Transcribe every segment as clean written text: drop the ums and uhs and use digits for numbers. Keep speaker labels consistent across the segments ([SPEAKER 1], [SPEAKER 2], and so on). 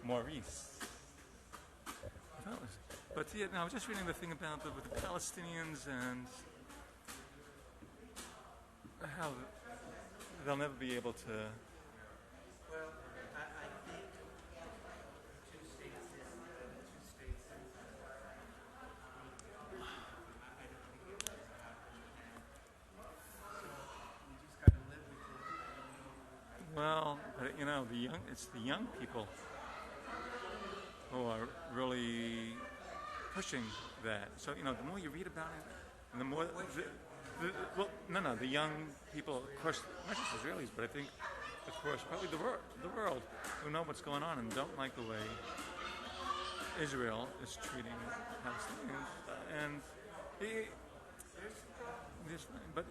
[SPEAKER 1] Maurice. But yeah, no, I was just reading the thing about with the Palestinians and how they'll never be able to.
[SPEAKER 2] Well, I think two states is two states. I don't think it will happen. So we just got to live with it.
[SPEAKER 1] Well, but, it's the young people who are really pushing that. So the more you read about it, and the more the young people, of course, not just Israelis, but I think, of course, probably the world who know what's going on and don't like the way Israel is treating Palestinians. But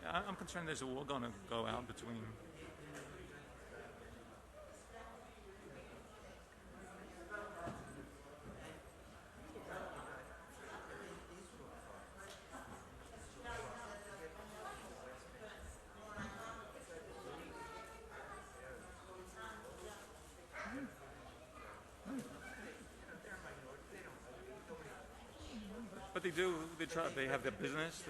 [SPEAKER 1] I'm concerned there's a war going to go out between. But they do. They try. They have their business.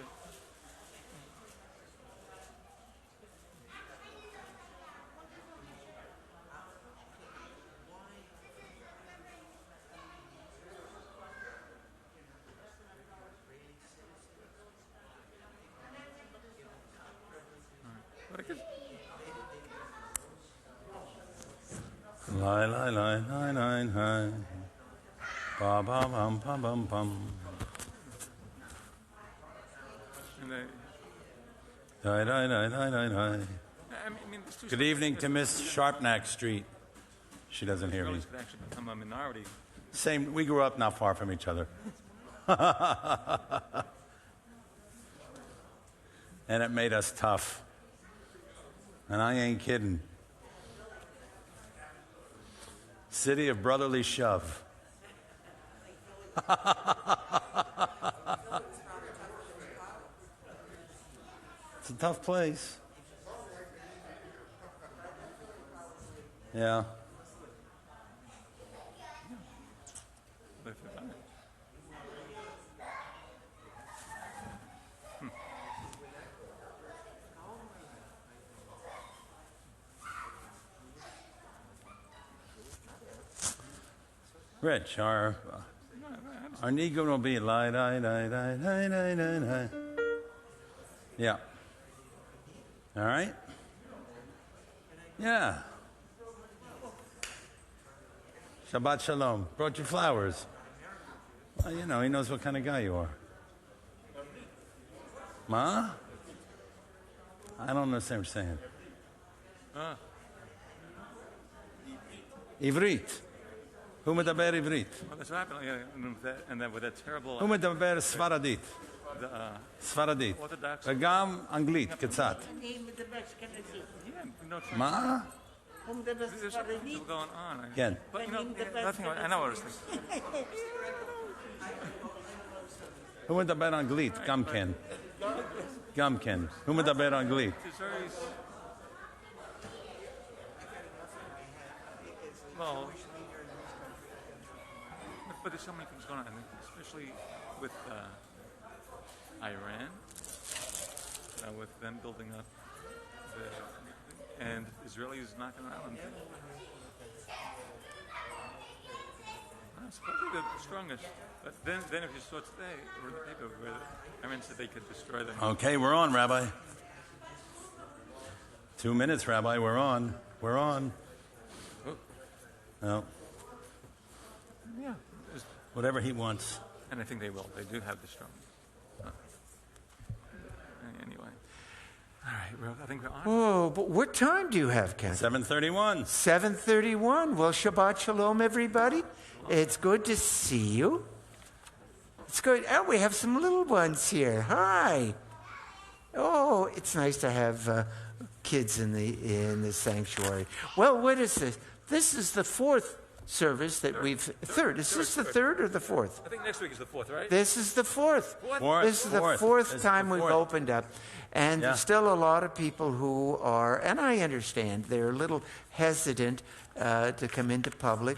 [SPEAKER 3] Lie, lie, lie, lie, lie, lie. Ba ba bum bum bum bum. Die, die, die, die, die, die. Good evening to Miss Sharpnack Street. She doesn't hear me.
[SPEAKER 1] Could actually become a minority.
[SPEAKER 3] Same. We grew up not far from each other. And it made us tough. And I ain't kidding. City of brotherly shove. It's a tough place. Yeah. Rich, our Negro will be lie, die, die, die, die, die, die, die. Yeah. All right? Yeah. Shabbat Shalom. Brought you flowers. Well, he knows what kind of guy you are. Ma? I don't understand what you're saying. Ivrit. הוא מדבר עברית.
[SPEAKER 1] And then with that terrible.
[SPEAKER 3] הוא מדבר ספרדית. ספרדית. וגם אנגלית, קצת.
[SPEAKER 4] אני מדבר אשכנזית.
[SPEAKER 3] מה?
[SPEAKER 4] הוא מדבר ספרדית.
[SPEAKER 3] כן.
[SPEAKER 1] I know what it's
[SPEAKER 3] הוא מדבר אנגלית, גם כן. גם כן. הוא מדבר אנגלית.
[SPEAKER 1] Well, but there's so many things going on, especially with Iran, with them building up, and Israelis knocking around. It's probably the strongest. But then if you saw today, or in the paper, where Iran said they could destroy them.
[SPEAKER 3] Okay, we're on, Rabbi. 2 minutes, Rabbi. We're on. We're on. No.
[SPEAKER 1] Yeah.
[SPEAKER 3] Whatever he wants.
[SPEAKER 1] And I think they will. They do have the strong. Anyway. All right. Well, I think we're on.
[SPEAKER 5] Oh, but what time do you have, Ken?
[SPEAKER 3] 7:31.
[SPEAKER 5] 7:31. Well, Shabbat Shalom, everybody. It's good to see you. It's good. Oh, we have some little ones here. Hi. Oh, it's nice to have kids in the sanctuary. Well, what is this? This is the fourth service that we've... Third. Is this the third or the fourth?
[SPEAKER 1] I think next week is the fourth, right?
[SPEAKER 5] This is the fourth. This is the fourth time we've opened up. And there's still a lot of people who are, and I understand, they're a little hesitant to come into public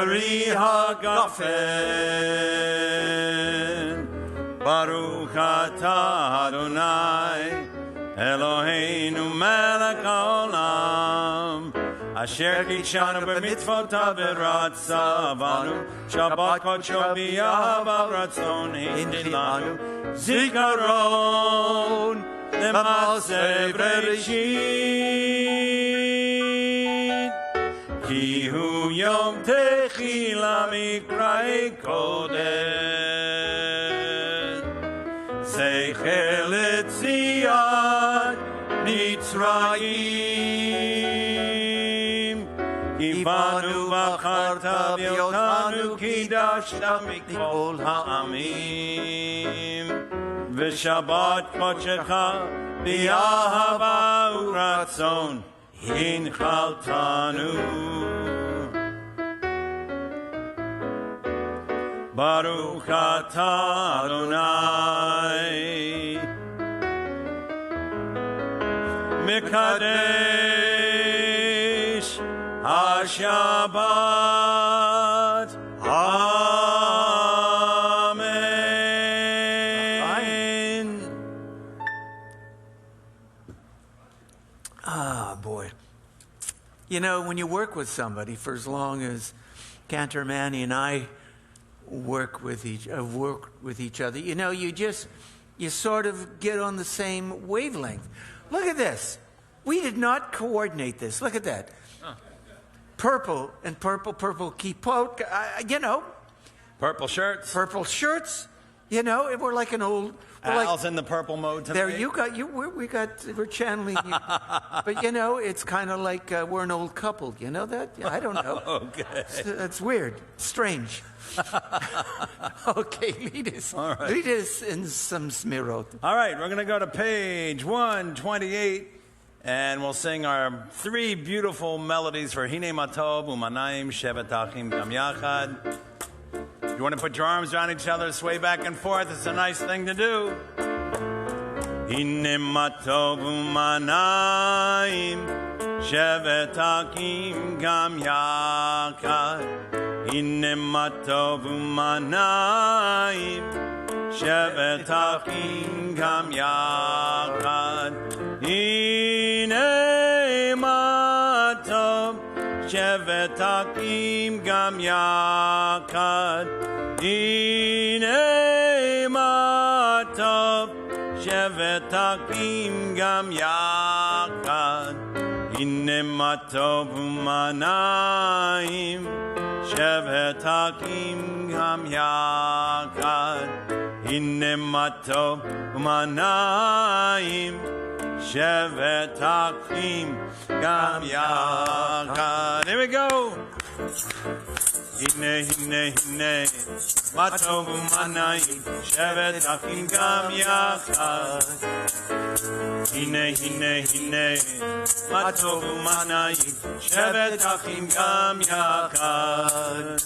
[SPEAKER 3] Pari HaGafen. Baruch atah Adonai, Eloheinu melech haolam, asher kidshanu b'mitzvotav v'ratzavanu, Shabbat kodsho b'yahava v'ratzon hinilanu, zikaron l'maaseh Bereshit, ki hu yom techila mikra'ei kodesh, zecher letziat Mitzrayim, kivanu v'acharta v'yotanu kidashta mikol ha'amim, v'shabbat kodshecha b'yahava u'ratzon hinchaltanu. Baruch atah Adonai, Mekadesh HaShabbat. Amen.
[SPEAKER 5] Ah, boy. You know, when you work with somebody for as long as Cantor Manny and I work with each other, you know, you sort of get on the same wavelength. Look at this. We did not coordinate this. Look at that. Purple and purple kippot, you know.
[SPEAKER 3] Purple shirts.
[SPEAKER 5] Purple shirts, you know. We're like an old.
[SPEAKER 3] Al's in the purple mode today.
[SPEAKER 5] There you got you. We're channeling you. But you know, it's kind of like we're an old couple. You know that? Yeah, I don't know.
[SPEAKER 3] Okay.
[SPEAKER 5] It's weird, strange. Okay, lead us.
[SPEAKER 3] All right.
[SPEAKER 5] Lead us in some smirot.
[SPEAKER 3] All right, we're going to go to page 128, and we'll sing our three beautiful melodies for Hine Matov, Umanaim, Shevet Achim Gam Yachad. If you want to put your arms around each other, sway back and forth, it's a nice thing to do. Hine Matov, Umanaim, Shevet Achim Gam Yachad. Hine Matov, Umanaim, Shevet Achim Gam Yachad. Hine Matov, Shevet Achim Gam Yachad. Hine Matov, Shevet Achim Gam Yachad. Hine Matov Umanaim, Shevet Achim Gam Yachad. Hine Matov Umanaim, Shevet Achim Gam Yachad. Here we go. Hine, hine, hine, Matov Umanaim, Shevet Achim Gam Yachad. Hine, hine, hine, Matov Umanaim, Shevet Achim Gam Yachad.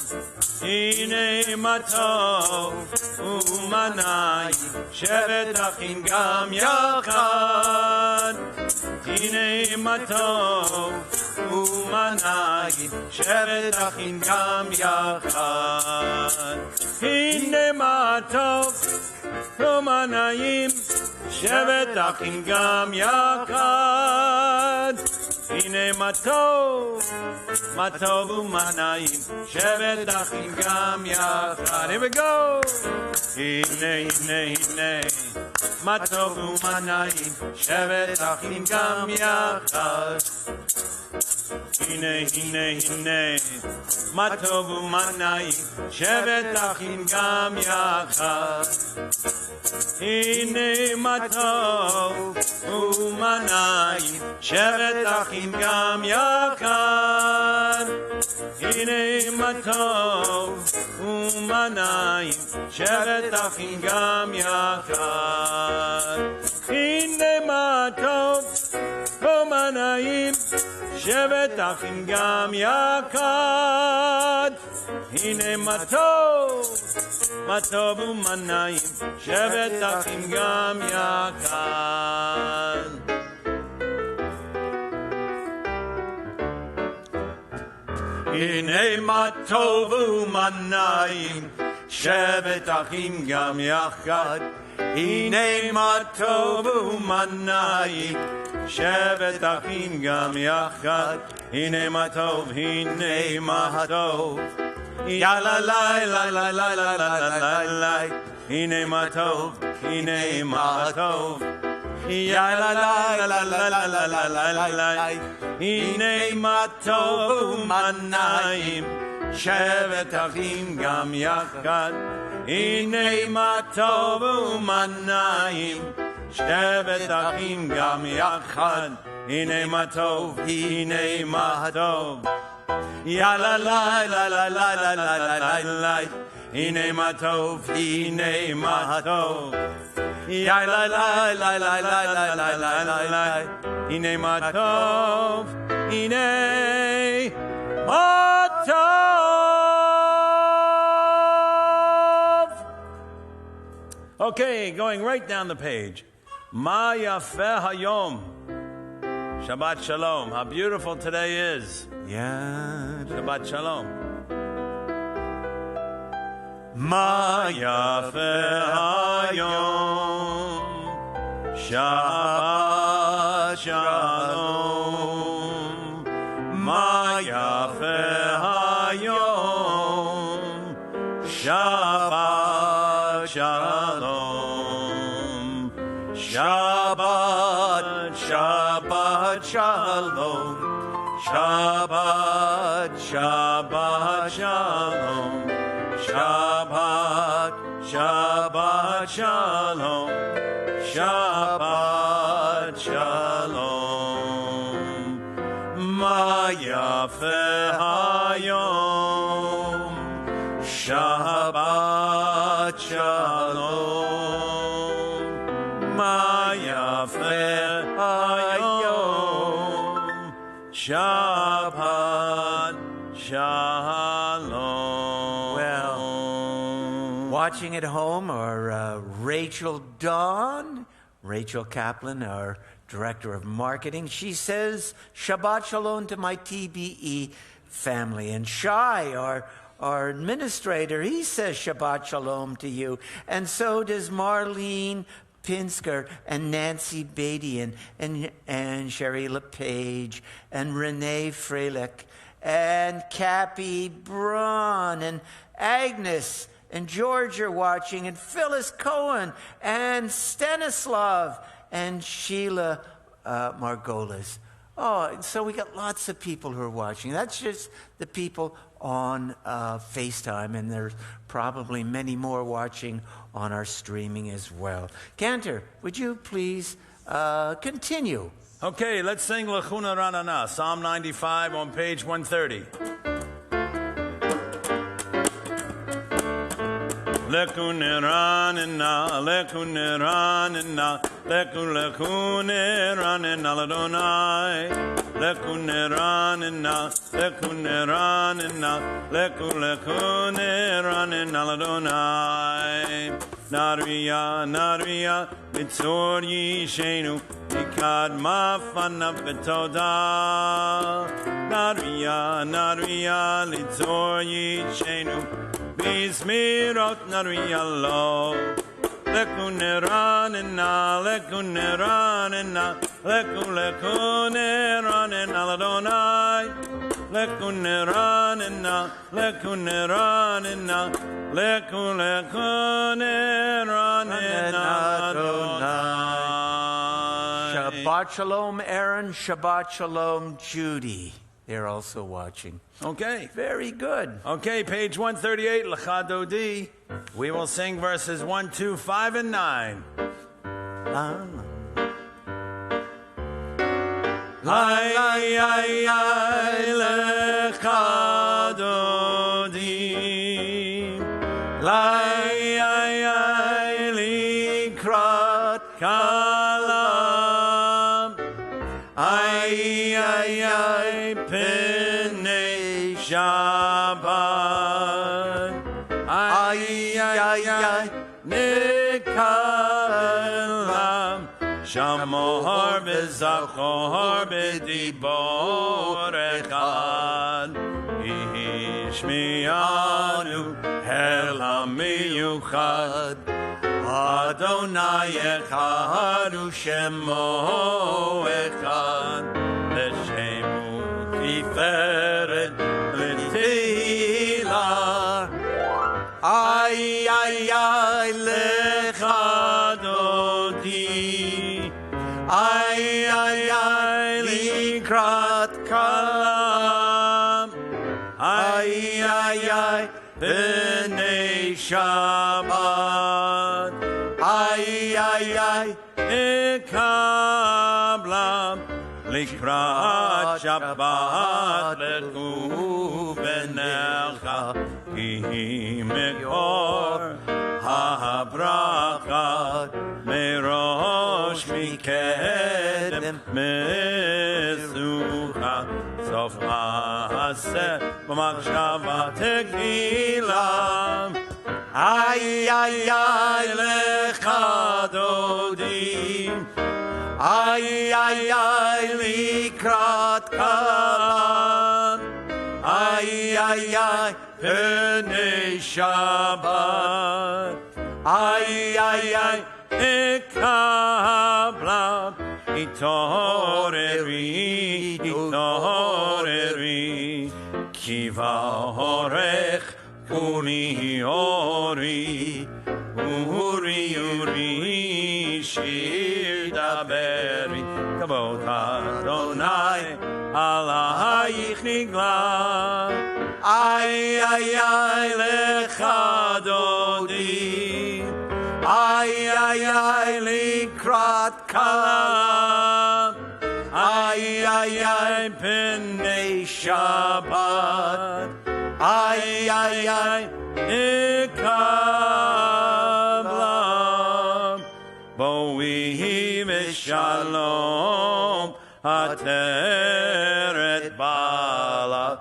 [SPEAKER 3] Hine Matov Umanaim, Shevet Achim Gam Yachad. Hine Matov Umanaim, Shevet Achim Gam Yachad. Hine Matov Umanaim, Shevet Achim Gam Yachad. Hine Matov Umanaim, Shevet Achim Gam Yachad. Here we go. Hine, hine, hine, Matov Umanaim, Shevet Achim Gam Yachad. Hine, hine, hine, Matov Umanaim, Shevet Achim Gam Yachad. Hine Matov Umanaim, Shevet Achim Gam Yachad. Hine Matov Umanaim, Shevet Achim Gam Yachad. Hine Matov Umanaim, Shevet Achim Gam Yachad. Hine Matov Umanaim, Shevet Achim Gam Yachad. הנה מה טוב ומה נעים, שבת אחים גם יחד. הנה מה טוב ומה נעים, שבת אחים גם יחד. הנה מה טוב, הנה מה טוב. יאללה לי לי לי לי לי לי לי לי. הנה מה טוב, הנה מה טוב. יאללה לי לי לי לי לי לי לי. הנה מה טוב ומה נעים, שבת אחים גם יחד. הנה מה טוב ומה נעים, שבת אחים גם יחד. הנה מה טוב, הנה מה טוב. יאללה לי לי לי לי לי לי לי. הנה מה טוב, הנה מה טוב. יאללה לי לי לי לי לי לי לי לי. הנה מה טוב, הנה מה טוב. Okay, going right down the page. Ma yafeh hayom. Shabbat shalom. How beautiful today is.
[SPEAKER 5] Yeah.
[SPEAKER 3] Shabbat shalom. Ma yafeh hayom. Shabbat shalom. Ma yafeh hayom. Shabbat shalom. Shabbat, Shabbat shalom. Shabbat, Shabbat shalom. Shabbat, Shabbat shalom. Shabbat shalom. Ma yafeh hayom. Shabbat shalom. Ma yafeh hayom. Shabbat shalom.
[SPEAKER 5] Well, watching at home are Rachel Dawn, Rachel Kaplan, our Director of Marketing. She says, Shabbat Shalom to my TBE family. And Shai, our administrator, he says Shabbat Shalom to you. And so does Marlene Pinsker and Nancy Badian and Sherry LePage and Renee Freilich and Cappy Braun and Agnes and George are watching, and Phyllis Cohen and Stanislav and Sheila Margolis. Oh, so we got lots of people who are watching. That's just the people on FaceTime, and there's probably many more watching on our streaming as well. Cantor, would you please continue?
[SPEAKER 3] Okay, let's sing Lechuna Ranana, Psalm 95 on page 130. Lekune ranina, lekune ranina, lekune ranina ladonai. Lekune ranina, lekune ranina, lekune ranina ladonai. Naria, naria, bitzor yishenu, ikad mafana betoda. Naria, naria, litzor yishenu. Bismirot nariyalo, lekune ranina, lekune ranina, lekune ranina ladonai, lekune ranina, lekune ranina, lekune ranina ladonai.
[SPEAKER 5] Shabbat Shalom, Aaron. Shabbat Shalom, Judy. They're also watching.
[SPEAKER 3] Okay.
[SPEAKER 5] Very good.
[SPEAKER 3] Okay, page 138, Lecha Dodi. We will sing verses 1, 2, 5, and 9. Lai, ai, ai, ai, Lecha Dodi. Lai, ai, ai, Likrat Kalam. Ai, ai, ai, Pene Shabbat. Ay, ay, ay, Nikalam. Shamohar bezachohar bedibor echad. השמיענו אל המיוחד. אדוני אחד ושמו אחד, לשמו תפארת לתהילה. איי איי איי לך דודי, איי איי איי לקראת כלם, איי איי איי בני שבת, איי איי איי אקבלם לקראת שבת לכו בניך, כי מקור הברכה מראש מקדם מסוכה, סוף מעשה במחשבה תגילה. איי איי איי לך דודי, איי איי איי לקראת כלם, איי איי איי בני שבת, איי איי איי אקבלם. התעוררי, התעוררי, כי באורך אורי אורי, אורי אורי שיר דברי, כבוד אדוני עלייך נגלה. איי איי איי לך דודי, איי איי איי לקראת כלם, איי איי איי בני שבת, איי איי איי אקבלם. בואי בשלום עטרת בעלה,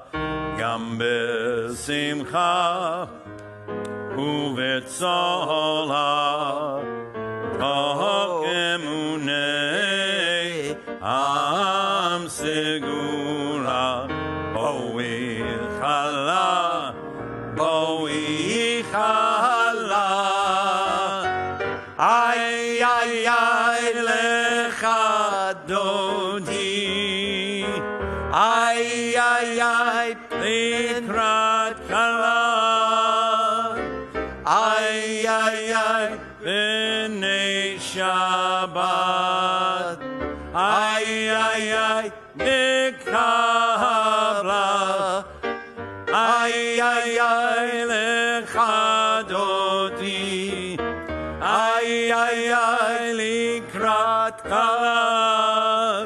[SPEAKER 3] גם בשמחה ובצוהלה, תוך אמוני עם סגולה. בואי חלה, בואי חלה, איי איי איי לך דודי, איי איי איי לקראת כלה, איי איי איי בני שבת, איי איי איי נקבלה, איי איי איי לך דודי, איי איי איי לקראת כלה,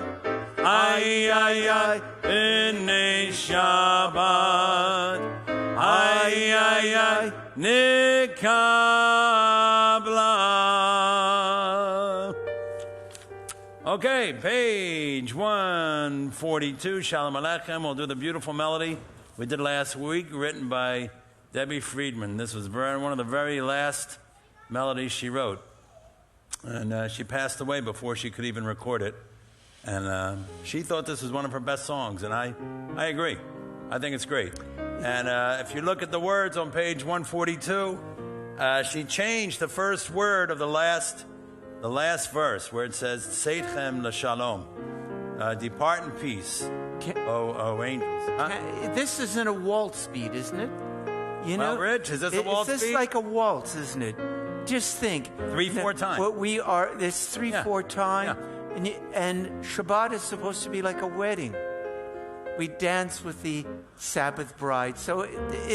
[SPEAKER 3] איי איי איי בני שבת, איי איי איי נקבלה. Okay, page 142, Shalom Aleichem. We'll do the beautiful melody we did last week, written by Debbie Friedman. This was one of the very last melodies she wrote. And she passed away before she could even record it. And she thought this was one of her best songs, and I agree. I think it's great. And if you look at the words on page 142, she changed the first word of the last verse, where it says, Seitchem l'shalom, depart in peace, O angels.
[SPEAKER 5] This isn't a waltz beat, isn't it? You know,
[SPEAKER 3] Rich, is this a waltz beat?
[SPEAKER 5] It's like a waltz, isn't it? Just think.
[SPEAKER 3] 3-4 times.
[SPEAKER 5] What we are, it's 3-4 time.
[SPEAKER 3] Yeah.
[SPEAKER 5] And Shabbat is supposed to be like a wedding. We dance with the Sabbath bride. So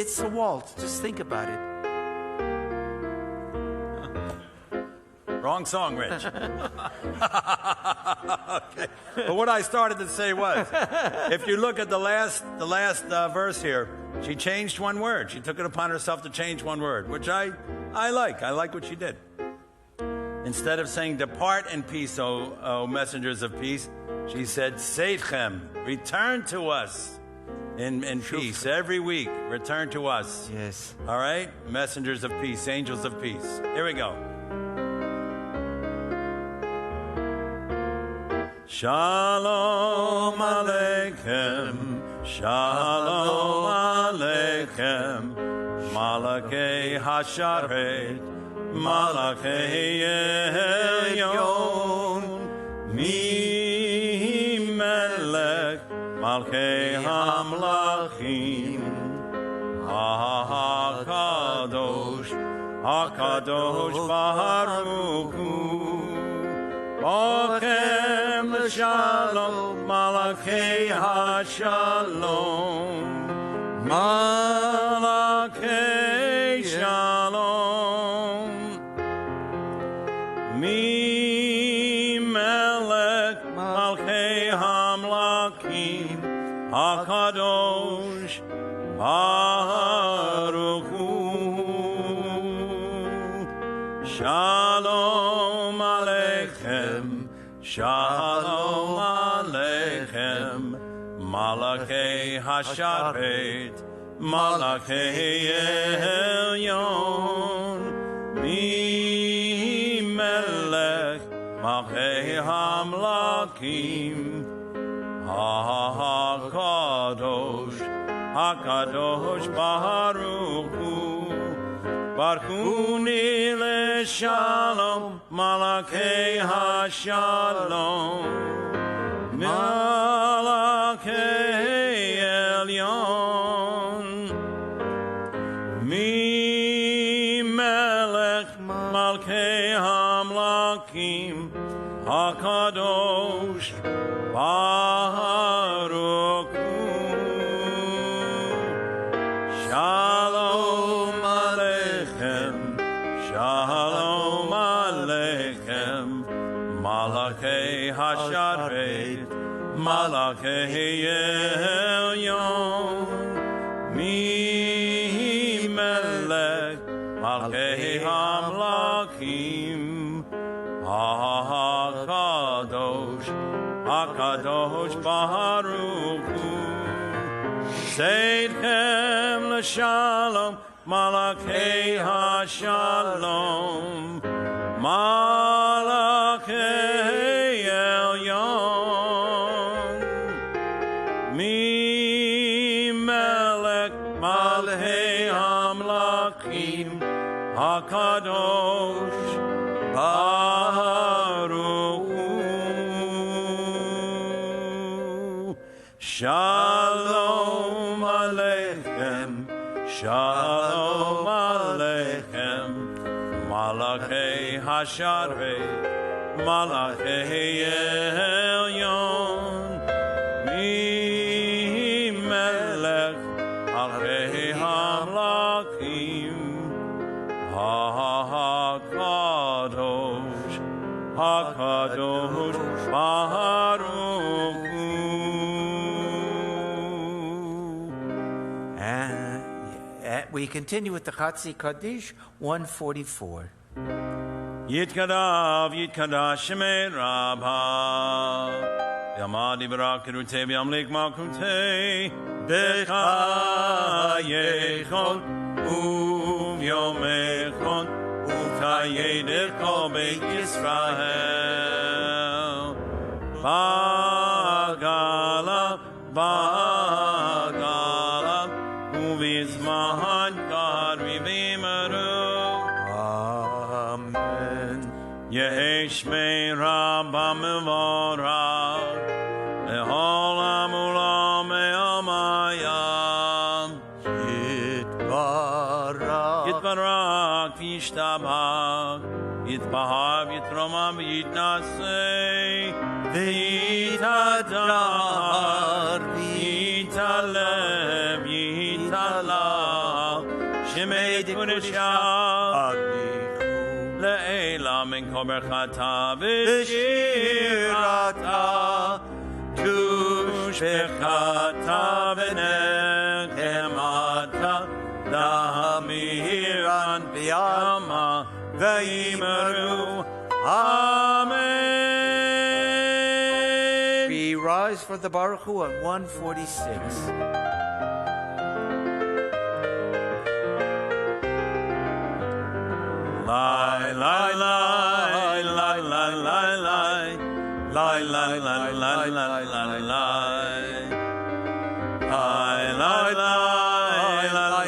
[SPEAKER 5] it's a waltz. Just think about it.
[SPEAKER 3] Wrong song, Rich. Okay. But what I started to say was, if you look at the last verse here, she changed one word. She took it upon herself to change one word, which I like. I like what she did. Instead of saying, depart in peace, O messengers of peace, she said, Seitchem, return to us in peace. Every week, return to us.
[SPEAKER 5] Yes.
[SPEAKER 3] All right? Messengers of peace, angels of peace. Here we go. Shalom Aleichem, Shalom Aleichem. Alechem, Malachei Hasharet, Malachei Elyon, Mi Melech, Malchei Hamlachim, HaKadosh, HaKadosh Baruch Hu, Bochem Shalom, Malachei HaShalom, Malachei Shalom, Mi Melech, Malchei Hamlachim, HaKadosh Baruch Hu, Shalom Aleichem, Shalom Aleichem, Malachei Hasharet, Malachei Elyon, Mi Melech, Malchei Hamlachim, HaKadosh, HaKadosh Baruch Hu, Barchuni leShalom, Malachei HaShalom, Malachei Elyon, Mi Melech, Malchei Hamlachim, HaKadosh Baruch Hu, Shalom Aleichem, Shalom Aleichem, Malachei Hasharet, Malachei Elyon, Mi Melech, Malchei Hamlachim, HaKadosh, HaKadosh Baruch Hu, Seidchem l'Shalom, Malachei HaShalom, Malachei Elyon, Mi Melech, Malchei Hamlachim, HaKadosh Baruch Hu, Shalom Aleichem, Shalom Aleichem, Malachei Hasharet, Malachei Elyon, Mi Melech, Malchei Hamlachim, HaKadosh, HaKadosh Baruch Hu.
[SPEAKER 5] And we continue with the Chatzi Kaddish 144.
[SPEAKER 3] Yitkadav, Yitkadash Shemei Rabha, Yamadi Barakirute, Yamlik Malkute, Bechayechon, Yomechon, Ukayeder Kol Beit Yisrael, Bagala, Bagala, Uvizmahan God Revimeru.
[SPEAKER 5] Amen.
[SPEAKER 3] Yehesh Mei Rabba Mevorah, Lehol Amulam Me'amayam, Yitbarak, Yishtabak, Yitbahar, Yitromam, Yitnasei, Yitadar, Yitalem, Yitala, Shemei Kurishah, Le'ela min koberchata v'shirata, tushbechata v'nechemata, da'amiran v'yama v'yimeru. Amen.
[SPEAKER 5] We rise for the Baruch Hu on 146.
[SPEAKER 3] Lai, lai, lai, lai, lai, lai, lai. Lai, lai, lai, lai, lai, lai, lai. Lai, lai, lai, lai, lai,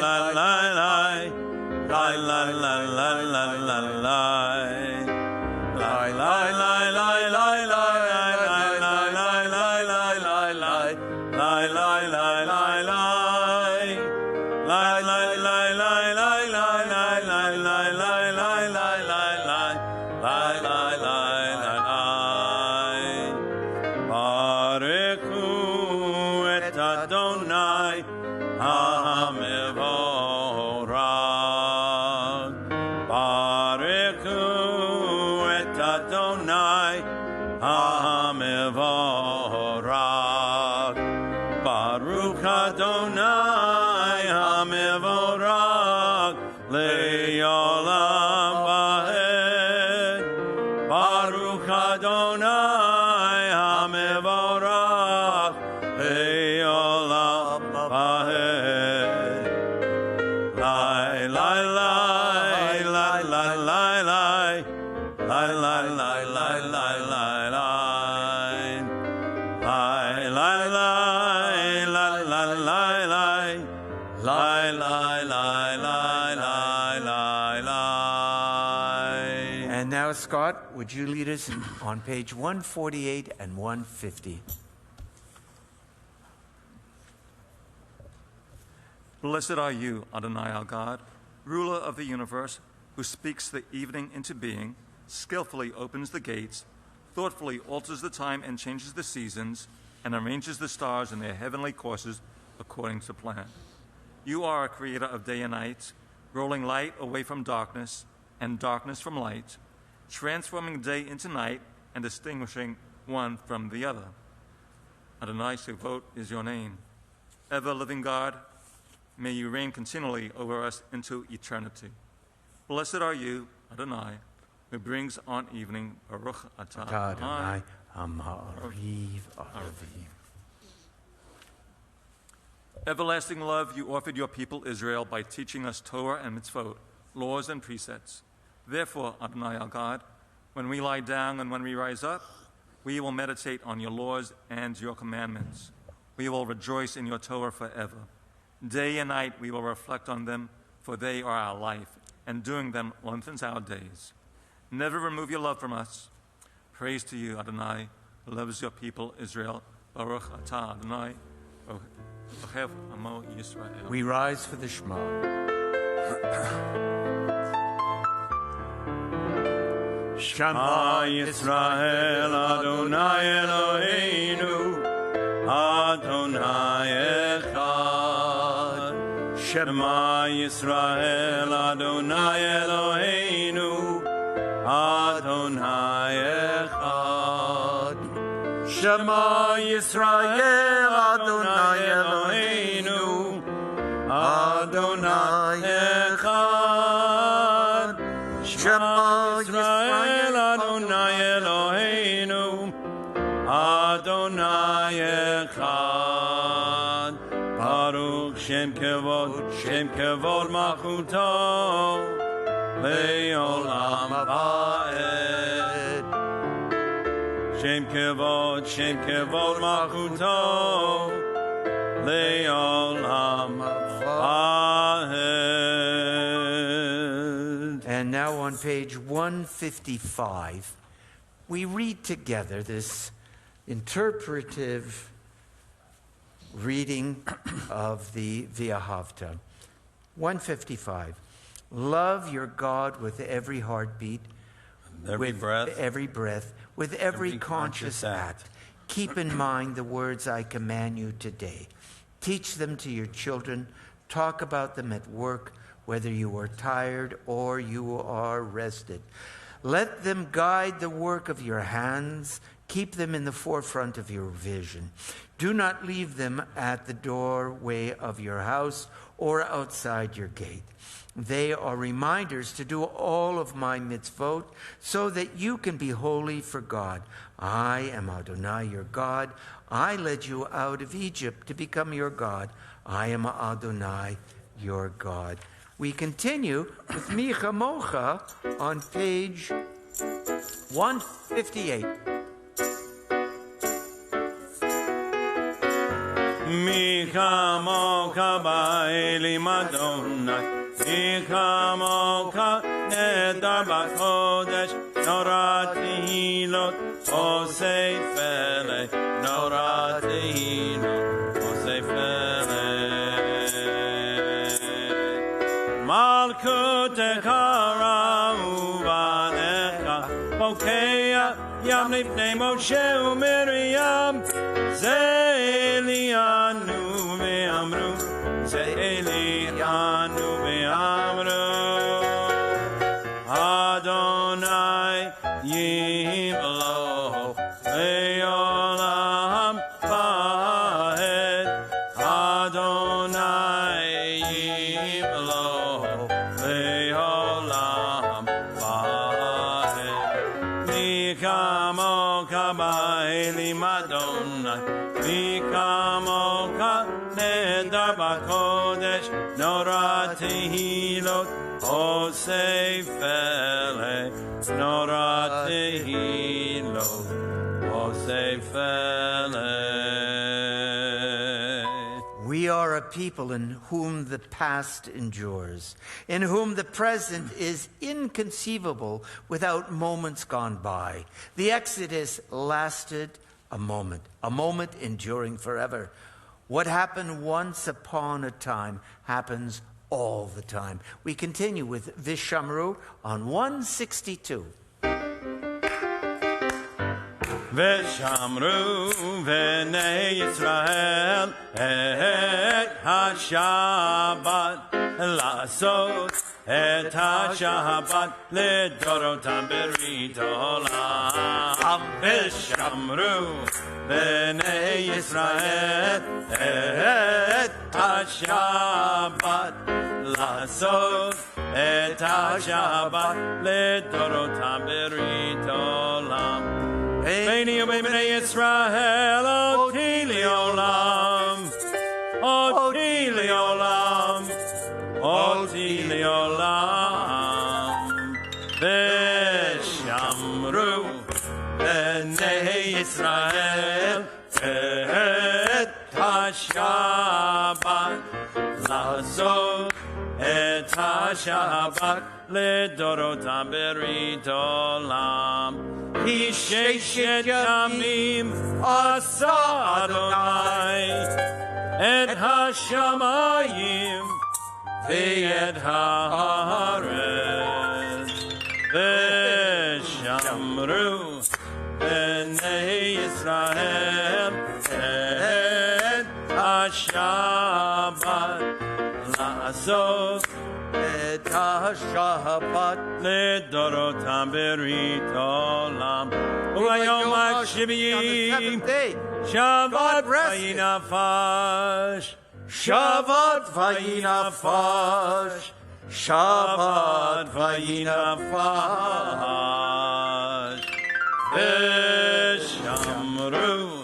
[SPEAKER 5] And now, Scott, would you lead us on page 148 and 150?
[SPEAKER 1] Blessed are you, Adonai our God, ruler of the universe, who speaks the evening into being, skillfully opens the gates, thoughtfully alters the time and changes the seasons, and arranges the stars in their heavenly courses according to plan. You are a creator of day and night, rolling light away from darkness and darkness from light, transforming day into night and distinguishing one from the other. Adonai Shevot is your name. Ever-living God, may you reign continually over us into eternity. Blessed are you, Adonai, who brings on evening Baruch atah
[SPEAKER 5] Adonai, Amariv Arvi.
[SPEAKER 1] Everlasting love, you offered your people Israel by teaching us Torah and mitzvot, laws and precepts. Therefore, Adonai our God, when we lie down and when we rise up, we will meditate on your laws and your commandments. We will rejoice in your Torah forever. Day and night we will reflect on them, for they are our life, and doing them lengthens our days. Never remove your love from us. Praise to you, Adonai, who loves your people Israel. Baruch atah Adonai, Ohev Amo Yisrael.
[SPEAKER 5] We rise for the Shema.
[SPEAKER 3] Shema Yisrael Adonai Eloheinu Adonai Echad. Shema Yisrael Adonai Eloheinu Adonai Echad. Shema Yisrael Adonai Eloheinu Adonai Echad. Shema Yisrael Adonai Eloheinu Adonai Echad. Baruch Shem Kevod Malchuto Le'olam Va'ed. Shem Kevod Malchuto Le'olam Va'ed.
[SPEAKER 5] And now on page 155, we read together this interpretive reading of the V'ahavta. 155. Love your God with every heartbeat, with every breath, with every conscious act. Keep in mind the words I command you today. Teach them to your children. Talk about them at work, whether you are tired or you are rested. Let them guide the work of your hands. Keep them in the forefront of your vision. Do not leave them at the doorway of your house or outside your gate. They are reminders to do all of my mitzvot so that you can be holy for God. I am Adonai, your God. I led you out of Egypt to become your God. I am Adonai, your God. We continue with Micha Mocha on page 158.
[SPEAKER 3] Micha Mocha Ba'elim Adonai. Micha Mocha Nedar B'Chodesh. Norah Tehilot Osei Felech. Norah Tehilot Osei Felech. מלכותך רעובנך, בוקע ים לפני משה ומרים, זה אלינו ואמרו, זה אלינו ואמרו, אדוני ימלוך לעולם ועד, אדוני ימלוך לעולם ועד. מי כמוך באלים אדוני, מי כמוך נהדר בקודש, נורא תהילות עושה פלא, נורא תהילות עושה פלא.
[SPEAKER 5] We are a people in whom the past endures, in whom the present is inconceivable without moments gone by. The Exodus lasted a moment enduring forever. What happened once upon a time happens all the time. We continue with Vishamru on 162.
[SPEAKER 3] ושמרו בני ישראל את השבת, לעשות את השבת לדורותם ברית עולם. ושמרו בני ישראל את השבת, לעשות את השבת לדורותם ברית עולם. ביני ובני ישראל אותי לעולם, אותי לעולם, אותי לעולם. ושמרו בני ישראל את השבת, לעשות את השבת לדורותם ברית עולם. כי ששת ימים עשה אדוני את השמיים ואת הארץ, ושמרו בני ישראל את השבת, לעשות את השבת לדורותם ברית עולם. וביום השביעי שבת וינפש, שבת וינפש, שבת וינפש. ושמרו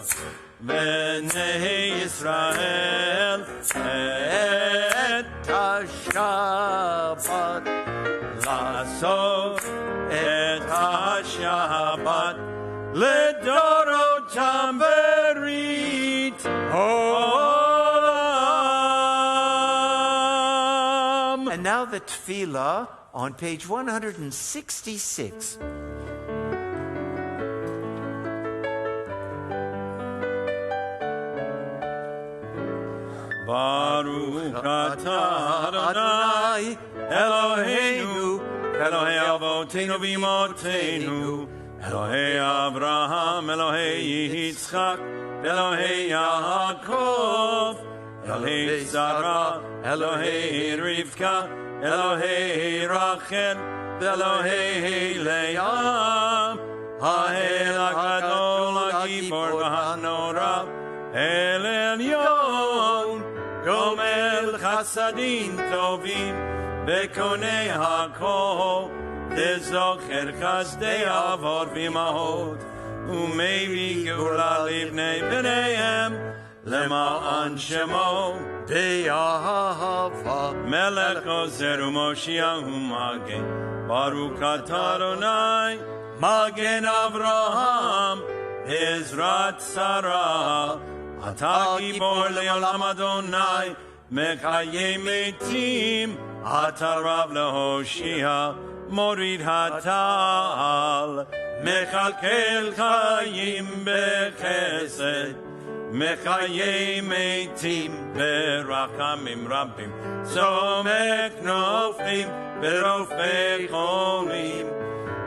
[SPEAKER 3] בני ישראל את השבת, לעשות את השבת לדורותם ברית עולם.
[SPEAKER 5] And now the tefillah on page 166.
[SPEAKER 3] Baruch atah Adonai Eloheinu, Elohei Avotenu v'Imotenu, Elohei Avraham, Elohei Yitzchak, Elohei Yaakov, Elohei Sarah, Elohei Rivka, Elohei Rachel, Elohei Leah, Ha'el HaGadol HaGibor v'Hanora, El Elyon, Gomel Chasadim Tovim, Bekonei HaKol, Dezocher Chazdei Avot v'Imahot, Umevi Geula Livnei B'neihem, Lema'an Shemo, Be'ahava, Melech Ozer u'Moshiach u'Magen, Baruch atah Adonai, Magen Avraham, Ezrat Sarah, Ata Gibor le'olam Adonai, Mechayei metim, Ata Rav lehoshia, Morid hatal, Mechalkel chayim bechesed, מחיי מתים ברחמים רבים, סומק נופלים ברופא חולים,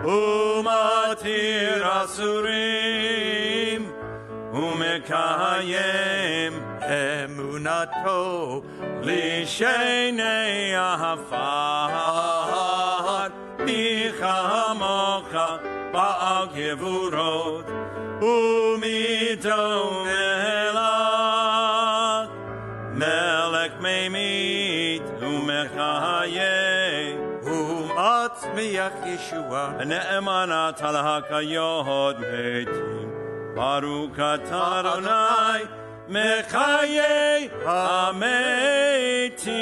[SPEAKER 3] ומתיר אסורים, ומקיים אמונתו לשני עפר, מי כמוך בעל גבורות, ומיתו מלך, מלך ממית ומחיה,
[SPEAKER 5] ומצמיח ישועה.
[SPEAKER 3] נאמנה על הקיות מתים, ברוך אתה אדוני מחיי המתים.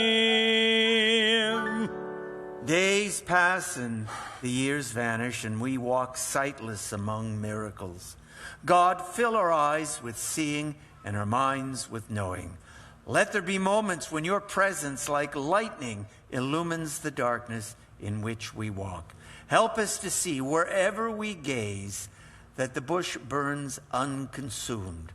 [SPEAKER 5] Days pass and the years vanish, and we walk sightless among miracles. God, fill our eyes with seeing and our minds with knowing. Let there be moments when your presence, like lightning, illumines the darkness in which we walk. Help us to see wherever we gaze that the bush burns unconsumed,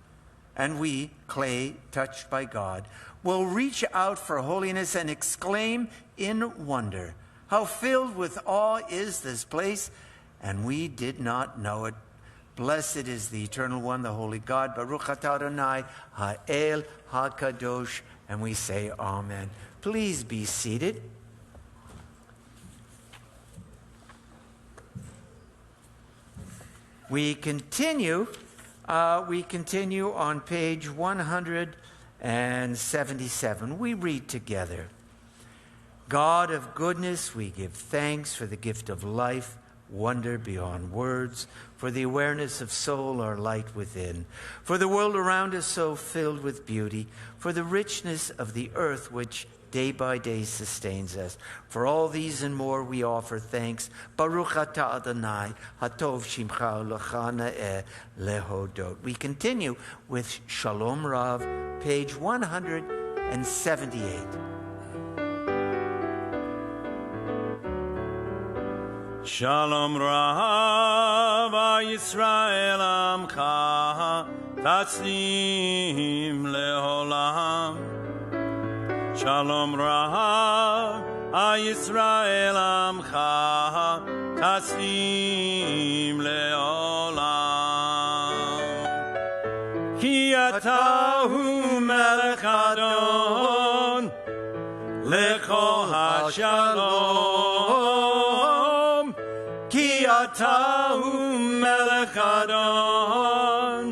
[SPEAKER 5] and we, clay touched by God, will reach out for holiness and exclaim in wonder, how filled with awe is this place, and we did not know it. Blessed is the Eternal One, the Holy God. Baruch atah Adonai ha'el ha'kadosh. And we say amen. Please be seated. We continue on page 177. We read together. God of goodness, we give thanks for the gift of life, wonder beyond words, for the awareness of soul, our light within, for the world around us so filled with beauty, for the richness of the earth which day by day sustains us. For all these and more we offer thanks. Baruch atah Adonai, hatov shimcha u'lecha na'eh lehodot. We continue with Shalom Rav, page 178.
[SPEAKER 3] Shalom Rav Yisrael Amcha Taslim Leolam. Shalom Rav Yisrael Amcha Taslim Leolam. Ki atahu melech adon lechol hashalom. Atahu melech adon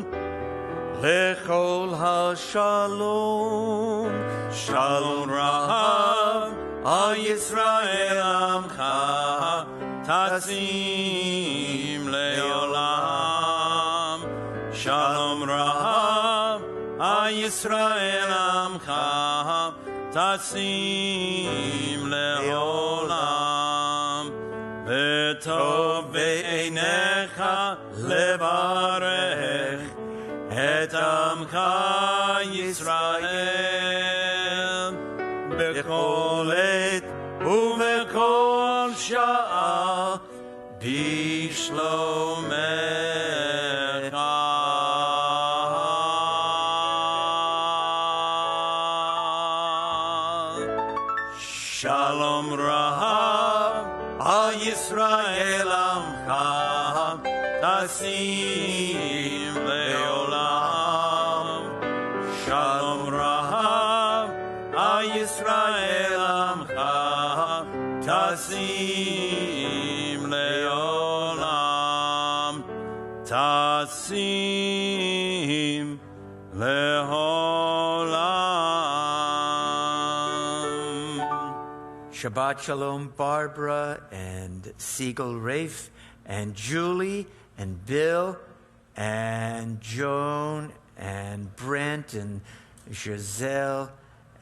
[SPEAKER 3] lechol hashalom. Shalom rav al Yisrael amcha tasim leolam. Shalom rav al Yisrael amcha tasim leolam. Tov be'einecha levarech et amcha Yisrael bechol et ubechol sha'a bishlomecha. Shalom Rav Al Yisrael Amcha Tasim Leolam. Shalom Rav Al Yisrael Amcha Tasim Leolam. Tasim Leolam.
[SPEAKER 5] Shabbat Shalom, Barbara and Siegel Rafe and Julie and Bill and Joan and Brent and Giselle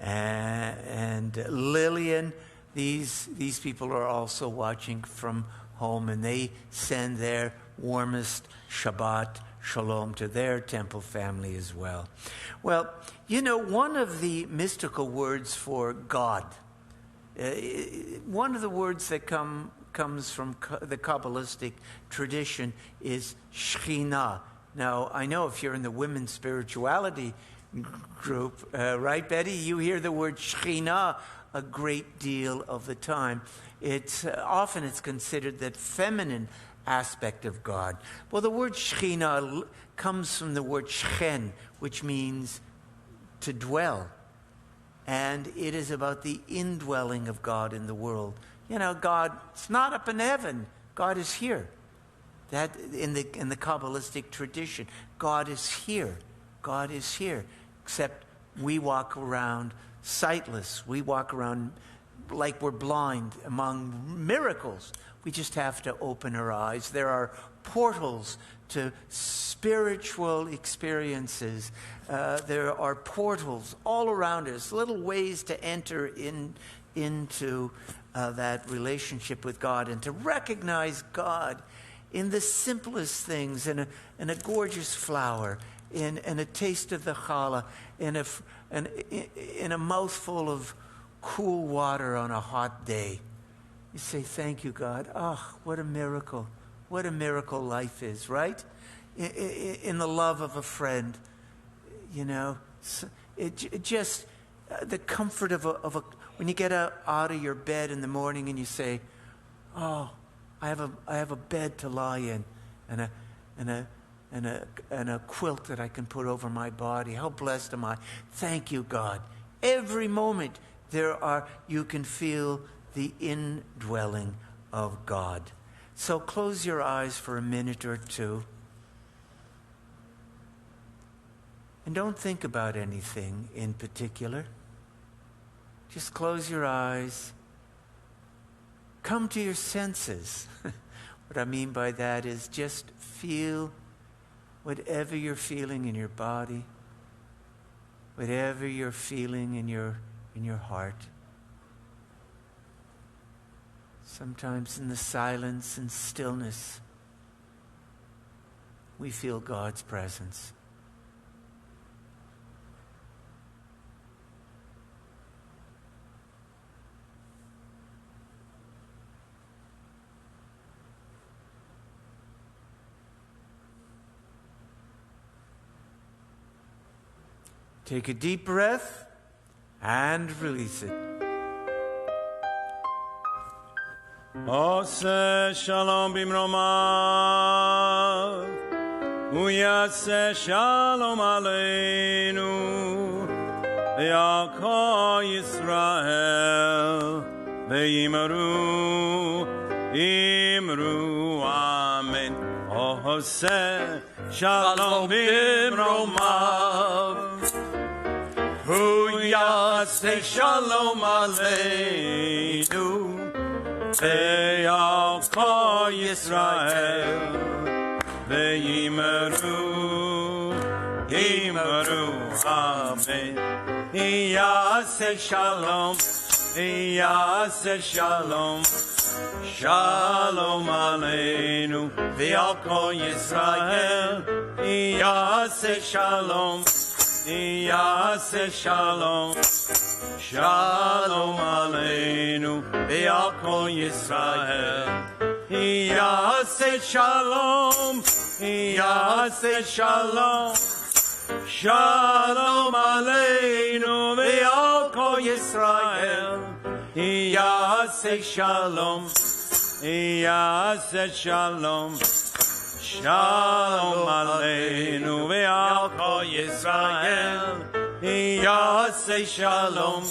[SPEAKER 5] and Lillian. These people are also watching from home, and they send their warmest Shabbat Shalom to their temple family as well. Well, you know, one of the mystical words for God, one of the words that comes from the Kabbalistic tradition is Shekhinah, Now, I know if you're in the women's spirituality group, right, Betty? You hear the word Shekhinah a great deal of the time. It's often it's considered that feminine aspect of God. Well, the word Shekhinah comes from the word Shchen, which means to dwell. And it is about the indwelling of God in the world. You know, God's not up in heaven. God is here. That in the Kabbalistic tradition, God is here. God is here. Except we walk around sightless. We walk around like we're blind among miracles. We just have to open our eyes. There are portals to spiritual experiences. There are portals all around us, little ways to enter into that relationship with God and to recognize God in the simplest things, in a gorgeous flower, in a taste of the challah, in a mouthful of cool water on a hot day. You say, thank you, God. Oh, what a miracle. What a miracle life is, right? In the love of a friend, you know. It just, the comfort of a when you get out of your bed in the morning and you say, oh, I have a bed to lie in and a quilt that I can put over my body. How blessed am I? Thank you, God. Every moment you can feel the indwelling of God. So close your eyes for a minute or two. And don't think about anything in particular. Just close your eyes. Come to your senses. What I mean by that is just feel whatever you're feeling in your body, whatever you're feeling in your heart. Sometimes in the silence and stillness, we feel God's presence. Take a deep breath and release it.
[SPEAKER 3] Ose shalom bimromav, uyase shalom aleinu, Yako Yisrael, ve'yimaru, imru, amen. Ose shalom bimromav, uyase shalom aleinu, Yako Yisrael, ve'yimaru, imru, amen. Yaseh shalom, Yaseh shalom, shalom aleinu, ve'al kol Yisrael. Yaseh shalom, Yaseh shalom, shalom aleinu, ve'al kol Yisrael. Yaseh shalom, Yaseh shalom, shalom aleinu ve'al kol Yisrael. Yaseh shalom, Yaseh shalom, shalom aleinu ve'al kol Yisrael. Yaseh shalom,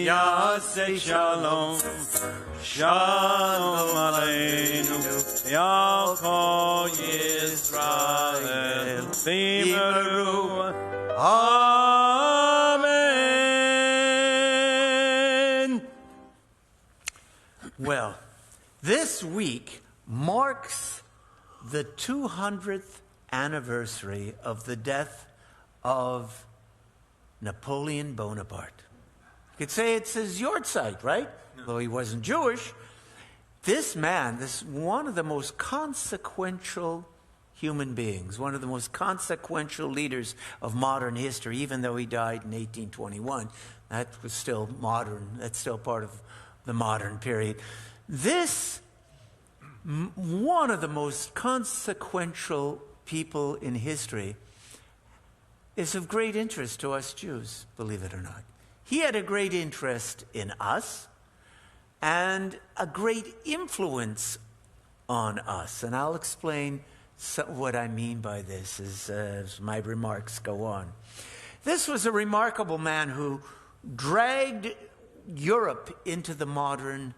[SPEAKER 3] Yaseh shalom, shalom aleinu ve'al kol Yisrael. V'yimaru, amen.
[SPEAKER 5] Well, this week marks the 200th anniversary of the death of Napoleon Bonaparte. You could say it's his Yortzeit, right? No. Though he wasn't Jewish. This man, one of the most consequential human beings, one of the most consequential leaders of modern history, even though he died in 1821. That was still modern. That's still part of the modern period. This, one of the most consequential people in history is of great interest to us Jews, believe it or not. He had a great interest in us and a great influence on us. And I'll explain what I mean by this as my remarks go on. This was a remarkable man who dragged Europe into the modern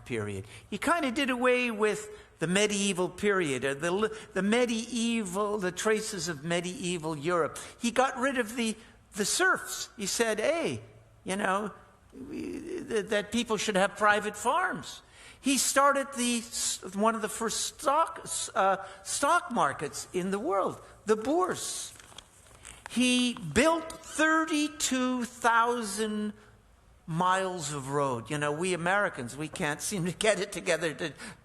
[SPEAKER 5] period. He kind of did away with the medieval period, or the traces of medieval Europe. He got rid of the serfs. He said, hey, that people should have private farms. He started one of the first stock markets in the world, the Bourse. He built 32,000 miles of road. We Americans, we can't seem to get it together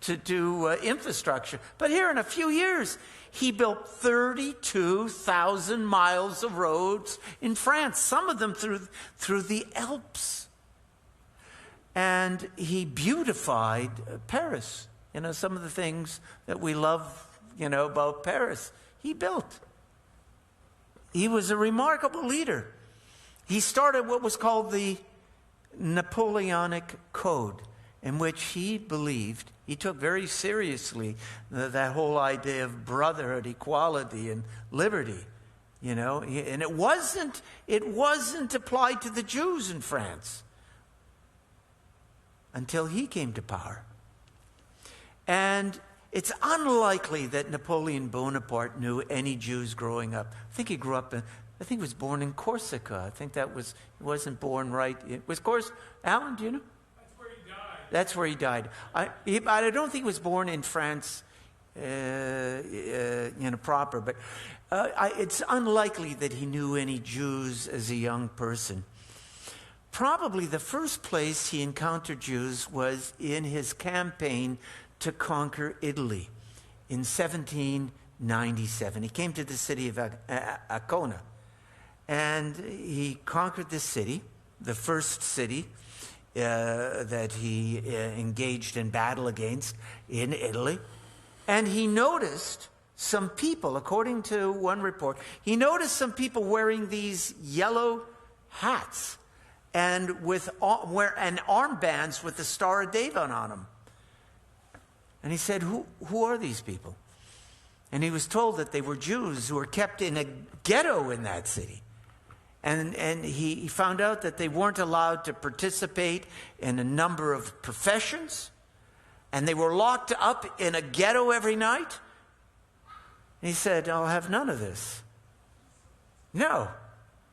[SPEAKER 5] to do infrastructure. But here in a few years, he built 32,000 miles of roads in France, some of them through the Alps. And he beautified Paris. Some of the things that we love, about Paris, he built. He was a remarkable leader. He started what was called the Napoleonic Code, in which he believed, he took very seriously that whole idea of brotherhood, equality, and liberty. And it wasn't applied to the Jews in France until he came to power. And it's unlikely that Napoleon Bonaparte knew any Jews growing up. I think he he was born in Corsica. I think he wasn't born right. It was Alan, do you know? That's where he died. I don't think he was born in France, proper. But it's unlikely that he knew any Jews as a young person. Probably the first place he encountered Jews was in his campaign to conquer Italy in 1797. He came to the city of Ancona, and he conquered this city, the first city that he engaged in battle against in Italy. And he noticed some people, according to one report, he noticed some people wearing these yellow hats and and armbands with the Star of David on them. And he said, who are these people? And he was told that they were Jews who were kept in a ghetto in that city. And he found out that they weren't allowed to participate in a number of professions. And they were locked up in a ghetto every night. And he said, I'll have none of this. No.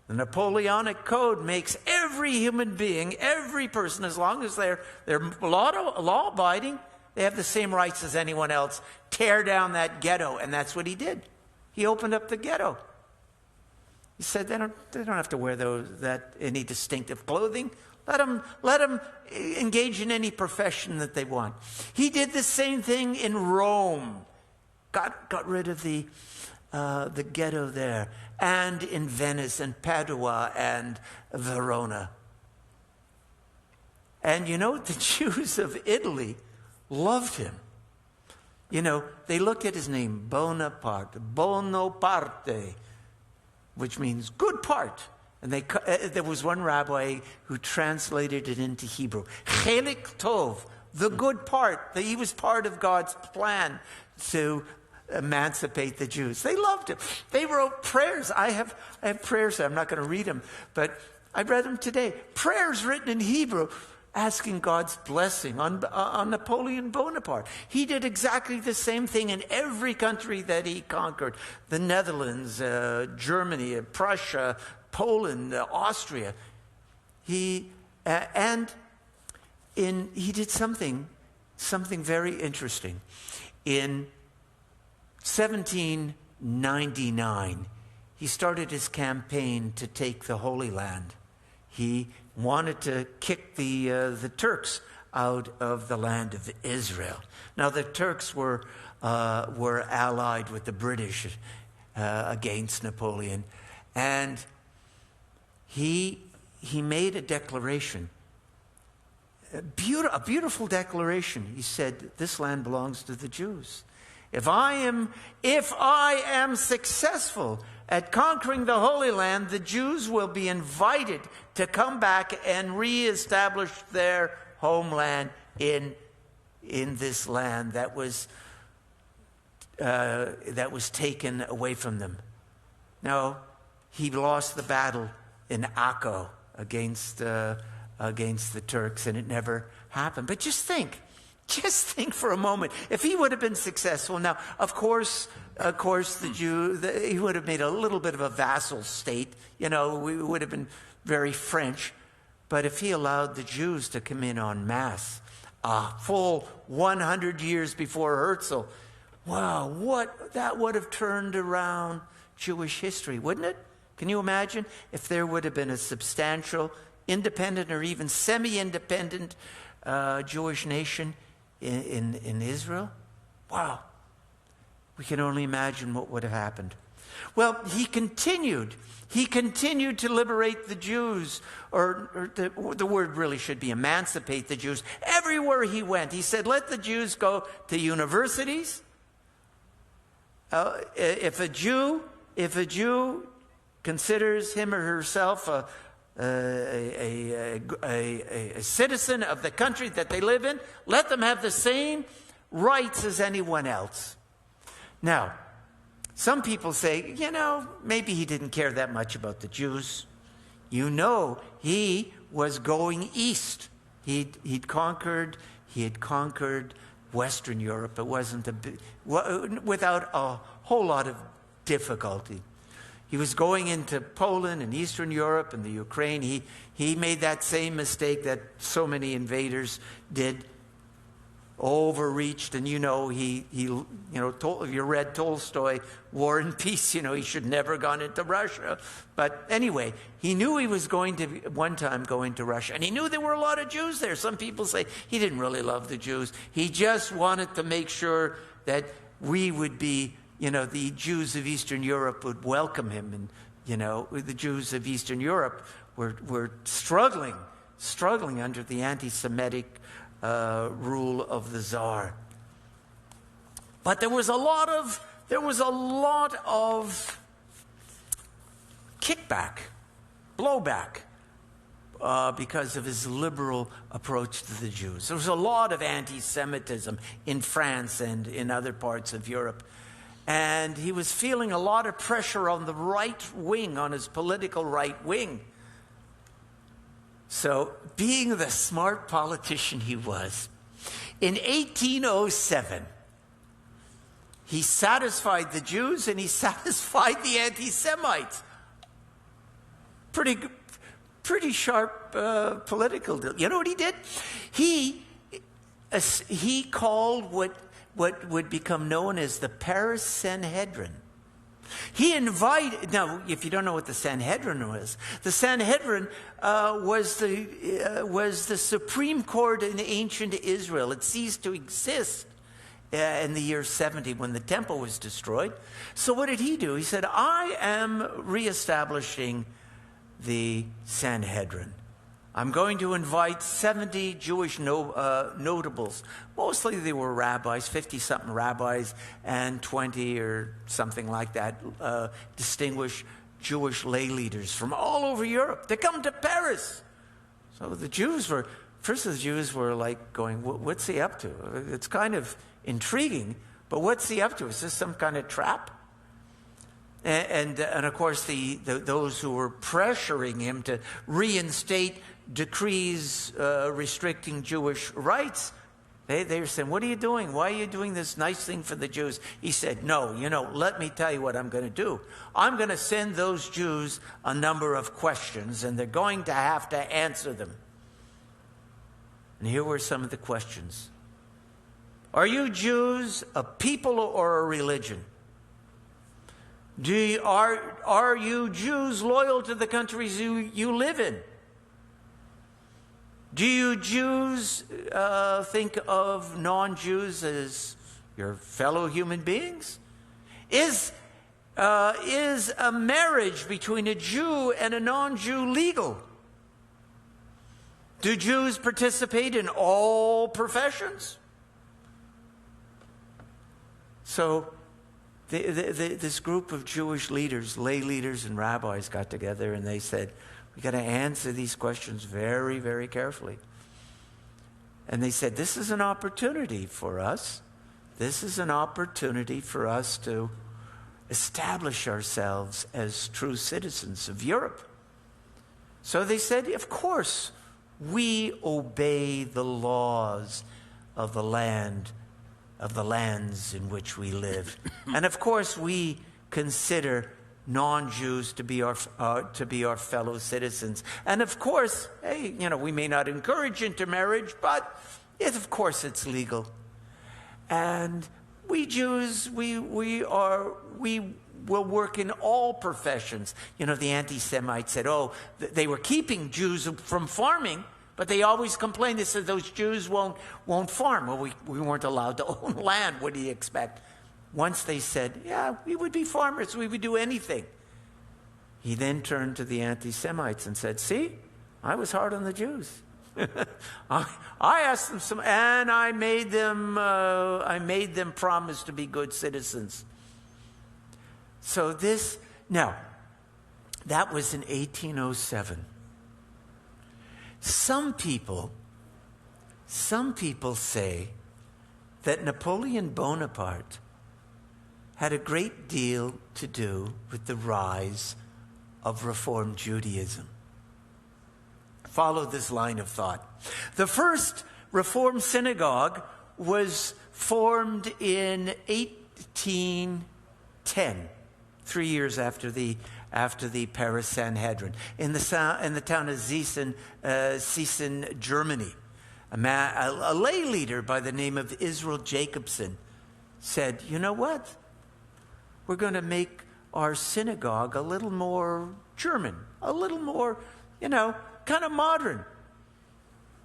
[SPEAKER 5] The Napoleonic Code makes every human being, every person, as long as they're law-abiding, they have the same rights as anyone else. Tear down that ghetto. And that's what he did. He opened up the ghetto. He said they don't have to wear any distinctive clothing. Let them engage in any profession that they want. He did the same thing in Rome. Got rid of the ghetto there, and in Venice and Padua and Verona. And the Jews of Italy loved him. They looked at his name, Bonaparte, which means good part. And there was one rabbi who translated it into Hebrew. Chelik Tov, the good part. That he was part of God's plan to emancipate the Jews. They loved him. They wrote prayers. I have prayers. I'm not going to read them, but I read them today. Prayers written in Hebrew, asking God's blessing on Napoleon Bonaparte. He did exactly the same thing in every country that he conquered. The Netherlands, Germany, Prussia, Poland, Austria. He did something very interesting. In 1799, he started his campaign to take the Holy Land. He wanted to kick the Turks out of the land of Israel. Now the Turks were allied with the British against Napoleon, and he made a declaration, a beautiful declaration. He said, "This land belongs to the Jews," If I am successful at conquering the Holy Land, the Jews will be invited to come back and reestablish their homeland in this land that was taken away from them. No, he lost the battle in Akko against the Turks, and it never happened. But just think for a moment, if he would have been successful. Now, of course, he would have made a little bit of a vassal state. We would have been very French. But if he allowed the Jews to come in en masse, a full 100 years before Herzl, wow, that would have turned around Jewish history, wouldn't it? Can you imagine if there would have been a substantial, independent or even semi-independent Jewish nation in Israel? Wow. We can only imagine what would have happened. Well, he continued to liberate the Jews, or the word really should be emancipate the Jews. Everywhere he went, he said, let the Jews go to universities. If a Jew considers him or herself a citizen of the country that they live in, let them have the same rights as anyone else. Now, some people say, maybe he didn't care that much about the Jews. He was going east. He'd conquered Western Europe. It wasn't without a whole lot of difficulty. He was going into Poland and Eastern Europe and the Ukraine. He made that same mistake that so many invaders did. Overreached, and you read Tolstoy, War and Peace. He should never have gone into Russia. But anyway, he knew he was going to one time go into Russia, and he knew there were a lot of Jews there. Some people say he didn't really love the Jews. He just wanted to make sure that we would be, the Jews of Eastern Europe would welcome him, and the Jews of Eastern Europe were struggling under the anti-Semitic rule of the Tsar. But there was a lot of kickback, blowback, because of his liberal approach to the Jews. There was a lot of anti-Semitism in France and in other parts of Europe. And he was feeling a lot of pressure on the right wing, on his political right wing. So, being the smart politician he was, in 1807, he satisfied the Jews and he satisfied the anti-Semites. Pretty sharp political deal. You know what he did? He called what would become known as the Paris Sanhedrin. He invited, now if you don't know what the Sanhedrin was, the Sanhedrin was the Supreme Court in ancient Israel. It ceased to exist in the year 70 when the temple was destroyed. So what did he do? He said, I am reestablishing the Sanhedrin. I'm going to invite 70 Jewish notables. Mostly they were rabbis, 50-something rabbis, and 20 or something like that, distinguished Jewish lay leaders from all over Europe to come to Paris. So the Jews were like going, what's he up to? It's kind of intriguing, but what's he up to? Is this some kind of trap? And of course, those who were pressuring him to reinstate decrees restricting Jewish rights, they were saying, what are you doing? Why are you doing this nice thing for the Jews? He said, no, let me tell you what I'm going to do. I'm going to send those Jews a number of questions, and they're going to have to answer them. And here were some of the questions. Are you Jews a people or a religion? Are you Jews loyal to the countries you live in? Do you Jews think of non-Jews as your fellow human beings? Is a marriage between a Jew and a non-Jew legal? Do Jews participate in all professions? So this group of Jewish leaders, lay leaders and rabbis got together and they said, we got to answer these questions very, very carefully. And they said, this is an opportunity for us. This is an opportunity for us to establish ourselves as true citizens of Europe. So they said, of course, we obey the laws of the land, of the lands in which we live. And of course, we consider non-Jews to be our fellow citizens. And of course, hey, we may not encourage intermarriage, but of course it's legal. And we Jews, we will work in all professions. The anti-Semites said, they were keeping Jews from farming, but they always complained. They said those Jews won't farm. Well, we weren't allowed to own land. What do you expect? Once they said, yeah, we would be farmers. We would do anything. He then turned to the anti-Semites and said, see, I was hard on the Jews. I asked them and I made them promise to be good citizens. So that was in 1807. Some people say that Napoleon Bonaparte had a great deal to do with the rise of Reform Judaism. Follow this line of thought. The first Reform synagogue was formed in 1810, 3 years after the Paris Sanhedrin, in the town of Gießen, Germany. A lay leader by the name of Israel Jacobson said, you know what? We're going to make our synagogue a little more German, a little more, kind of modern.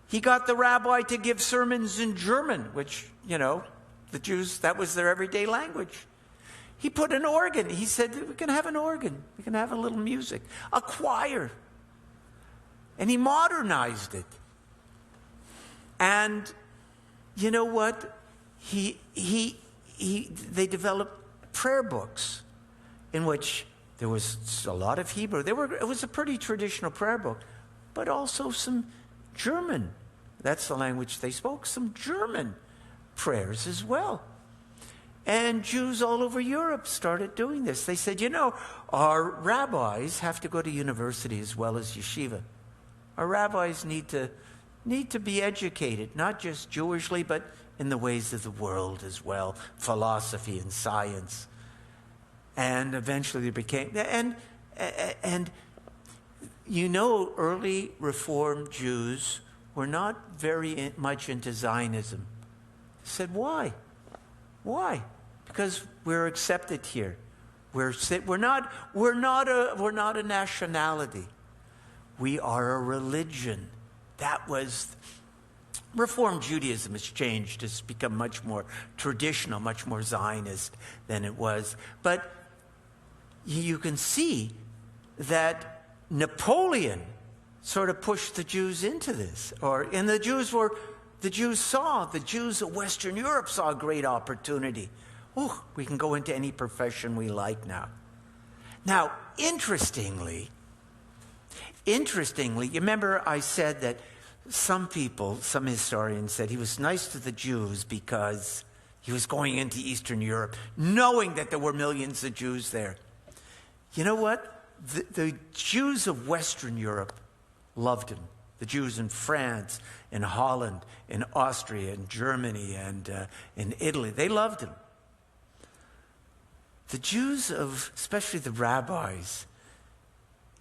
[SPEAKER 5] He got the rabbi to give sermons in German, which, the Jews, that was their everyday language. He put an organ. He said, we can have an organ. We can have a little music, a choir. And he modernized it. And you know what? They developed prayer books in which there was a lot of Hebrew. It was a pretty traditional prayer book, but also some German. That's the language they spoke, some German prayers as well. And Jews all over Europe started doing this. They said, our rabbis have to go to university as well as yeshiva. Our rabbis need to be educated, not just Jewishly, but in the ways of the world as well, philosophy and science. And eventually they became, early Reform Jews were not very much into Zionism. They said, why? Why? Because we're accepted here. We're not a nationality. We are a religion. That was Reform Judaism has changed. It's become much more traditional, much more Zionist than it was. But you can see that Napoleon sort of pushed the Jews into this. The Jews of Western Europe saw a great opportunity. Oh, we can go into any profession we like now. Now, interestingly, you remember I said that some historians said he was nice to the Jews because he was going into Eastern Europe, knowing that there were millions of Jews there. You know what? The Jews of Western Europe loved him. The Jews in France, in Holland, in Austria, in Germany, and in Italy, they loved him. The Jews especially the rabbis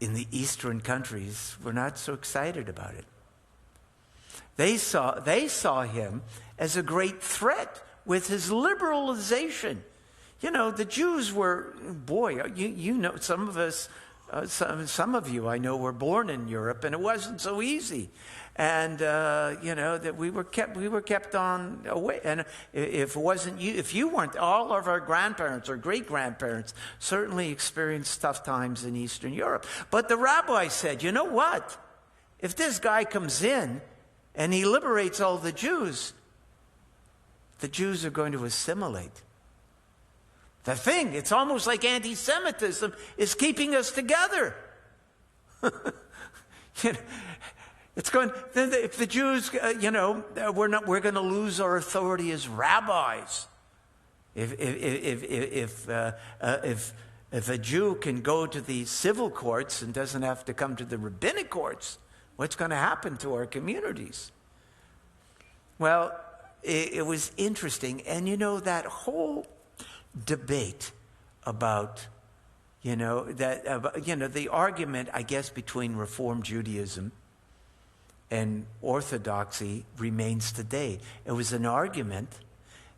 [SPEAKER 5] in the Eastern countries, were not so excited about it. They saw him as a great threat with his liberalization. The Jews were, some of us, some of you I know were born in Europe, and it wasn't so easy. And that we were kept on away. And if it wasn't you, if you weren't, all of our grandparents or great grandparents certainly experienced tough times in Eastern Europe. But the rabbi said, you know what? If this guy comes in and he liberates all the Jews are going to assimilate. The thing, it's almost like anti-Semitism is keeping us together. You know, it's going. If the Jews, we're going to lose our authority as rabbis. If a Jew can go to the civil courts and doesn't have to come to the rabbinic courts, what's going to happen to our communities? Well, it was interesting, and that whole debate about, the argument, I guess, between Reform Judaism and Orthodoxy remains today. It was an argument.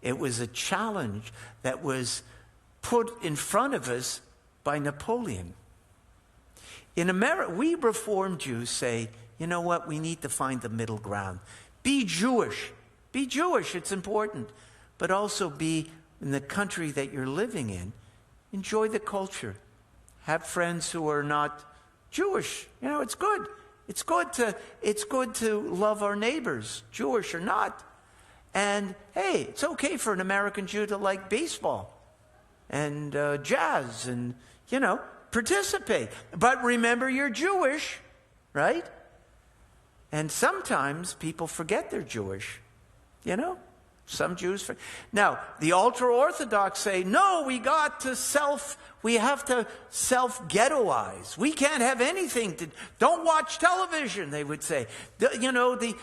[SPEAKER 5] It was a challenge that was put in front of us by Napoleon. In America, we Reformed Jews say, you know what, we need to find the middle ground. Be Jewish. Be Jewish, it's important. But also be in the country that you're living in. Enjoy the culture. Have friends who are not Jewish. It's good. It's good to love our neighbors, Jewish or not. And hey, it's okay for an American Jew to like baseball and jazz and, participate. But remember, you're Jewish, right? And sometimes people forget they're Jewish, Some Jews forget. Now, the ultra-Orthodox say, no, we have to self-ghettoize. We can't have anything don't watch television, they would say. The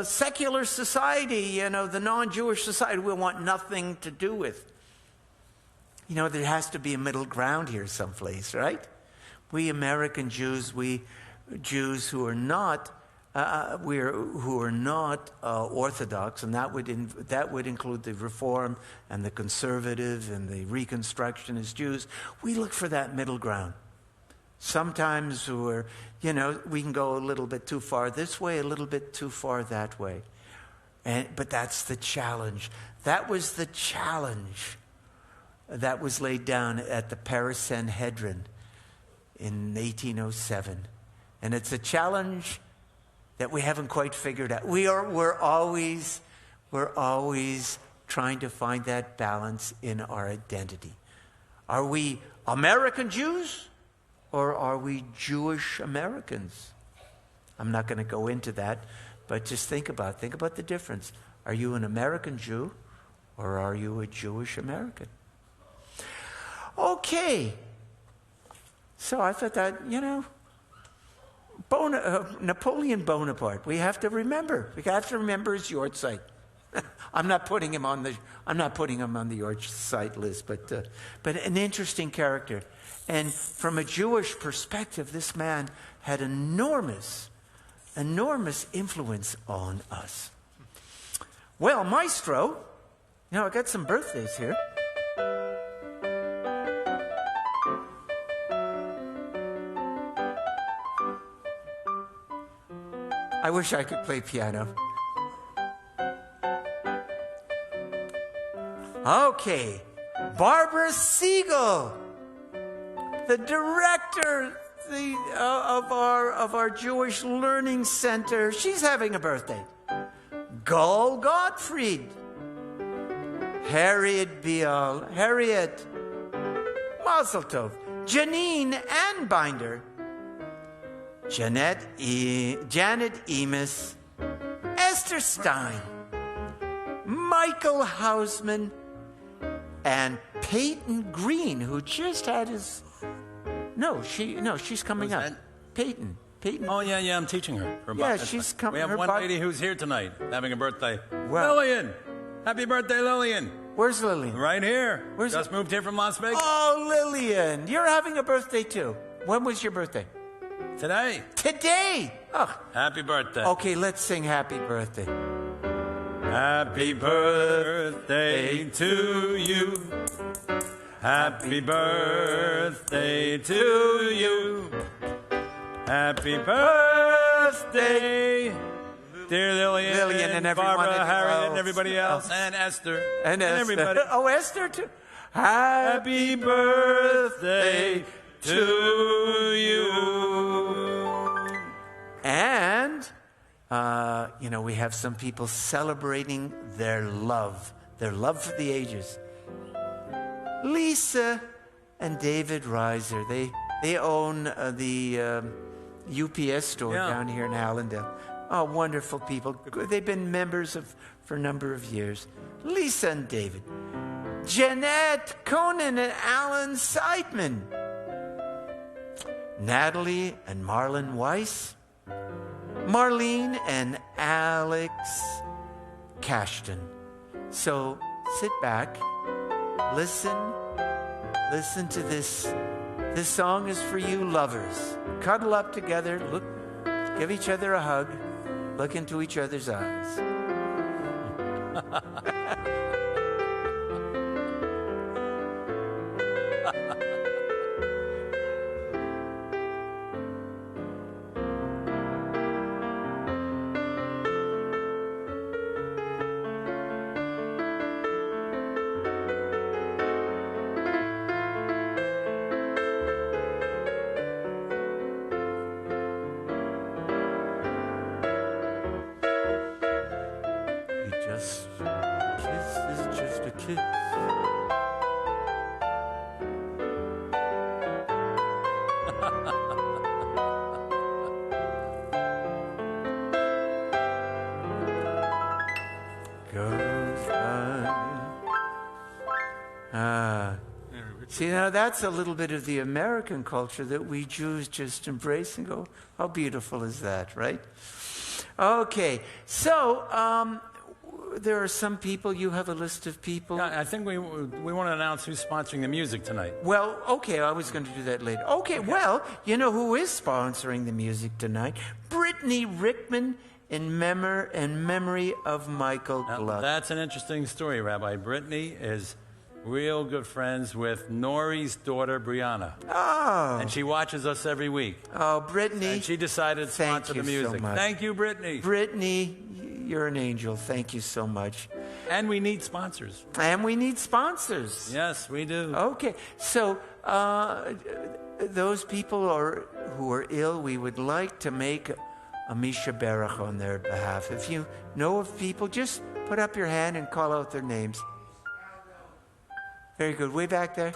[SPEAKER 5] secular society, the non-Jewish society, we want nothing to do with. There has to be a middle ground here someplace, right? We American Jews, Jews who are not Orthodox, and that would include the Reform and the Conservative and the Reconstructionist Jews. We look for that middle ground. Sometimes we can go a little bit too far this way, a little bit too far that way. But that's the challenge. That was the challenge that was laid down at the Paris Sanhedrin in 1807. And it's a challenge that we haven't quite figured out. We're always trying to find that balance in our identity. Are we American Jews or are we Jewish Americans? I'm not going to go into that, but just think about the difference. Are you an American Jew or are you a Jewish American? Okay. So I thought that, Napoleon Bonaparte. We have to remember. We have to remember his yahrzeit. I'm not putting him on the yahrzeit list, but an interesting character. And from a Jewish perspective, this man had enormous influence on us. Well, Maestro, I got some birthdays here. I wish I could play piano. Okay, Barbara Siegel, the director of our Jewish Learning Center. She's having a birthday. Gal Gottfried, Harriet Beal, Mazel Tov, Janine Anbinder, Janet Emis, Esther Stein, Michael Hausman, and Peyton Green, who just had his... she's coming up. Peyton.
[SPEAKER 3] Oh, yeah, I'm teaching her.
[SPEAKER 5] She's coming.
[SPEAKER 3] We have one lady who's here tonight having a birthday.
[SPEAKER 5] Well,
[SPEAKER 3] Lillian! Happy birthday, Lillian!
[SPEAKER 5] Where's Lillian?
[SPEAKER 3] Right here. Just moved here from Las Vegas.
[SPEAKER 5] Oh, Lillian, you're having a birthday too. When was your birthday? Today! Oh.
[SPEAKER 3] Happy birthday.
[SPEAKER 5] Okay, let's sing happy birthday.
[SPEAKER 3] Happy birthday to you. Happy birthday to you. Happy birthday, dear Lillian
[SPEAKER 5] and everyone,
[SPEAKER 3] Barbara, Harriet, and everybody else, and Esther,
[SPEAKER 5] and
[SPEAKER 3] everybody.
[SPEAKER 5] Oh, Esther too.
[SPEAKER 3] Happy birthday to you.
[SPEAKER 5] And, we have some people celebrating their love for the ages. Lisa and David Reiser. They own the UPS store down here in Allendale. Oh, wonderful people. They've been members for a number of years. Lisa and David. Jeanette Conan and Alan Seidman. Natalie and Marlon Weiss. Marlene and Alex Cashton. So sit back, listen to this. This song is for you lovers. Cuddle up together, give each other a hug, look into each other's eyes. See, now that's a little bit of the American culture that we Jews just embrace and go, how beautiful is that, right? Okay, so there are some people, you have a list of people.
[SPEAKER 3] I think we want to announce who's sponsoring the music tonight.
[SPEAKER 5] Well, okay, I was going to do that later. Okay, well, you know who is sponsoring the music tonight? Brittany Rickman in memory of Michael Gluck.
[SPEAKER 3] That's an interesting story, Rabbi. Brittany is real good friends with Nori's daughter, Brianna.
[SPEAKER 5] Oh.
[SPEAKER 3] And she watches us every week.
[SPEAKER 5] Oh, Brittany.
[SPEAKER 3] And she decided to sponsor the music.
[SPEAKER 5] So much.
[SPEAKER 3] Thank you, Brittany.
[SPEAKER 5] Brittany, you're an angel. Thank you so much.
[SPEAKER 3] And we need sponsors.
[SPEAKER 5] And we need sponsors.
[SPEAKER 3] Yes, we do.
[SPEAKER 5] Okay. So, those people who are ill, we would like to make a Misha Berach on their behalf. If you know of people, just put up your hand and call out their names. Very good. Way back there.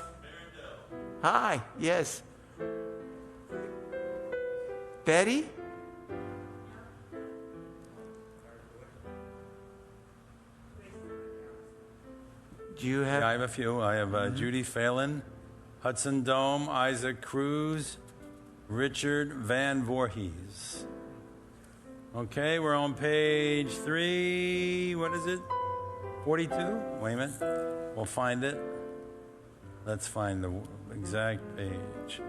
[SPEAKER 5] Hi. Yes. Betty? Do you have?
[SPEAKER 3] Yeah, I have a few. I have Judy Phelan, Hudson Dome, Isaac Cruz, Richard Van Voorhees. Okay, we're on page 3. What is it? 42? Wait a minute. We'll find it. Let's find the exact page.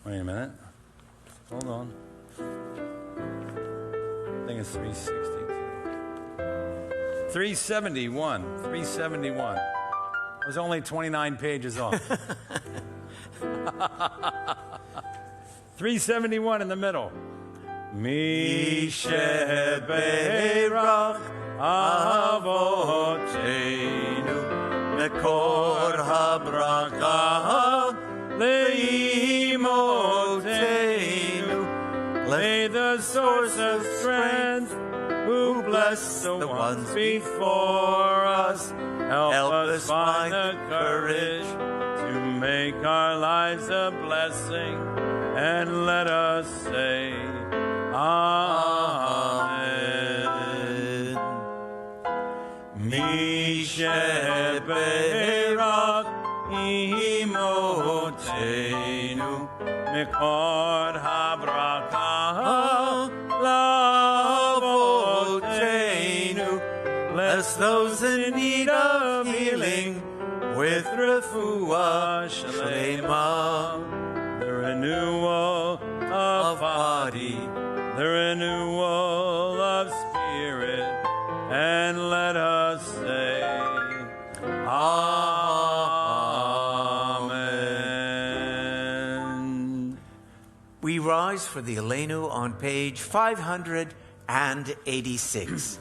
[SPEAKER 3] Wait a minute. Hold on. I think it's 362. 371. 371. It was only 29 pages off. 371 in the middle. Mishe Beirach Avotenu Mekor HaBraka Leimotenu Lay the source of strength who bless the ones before us. Help us find the courage to make our lives a blessing, and let us say Amen. Mishe Beirach Imotenu Mekor HaBraka Lavotenu. Bless those in need of healing with refuah shlema. The renewal of body, the renewal of spirit, and let us say Amen.
[SPEAKER 5] We rise for the Aleinu on page 586.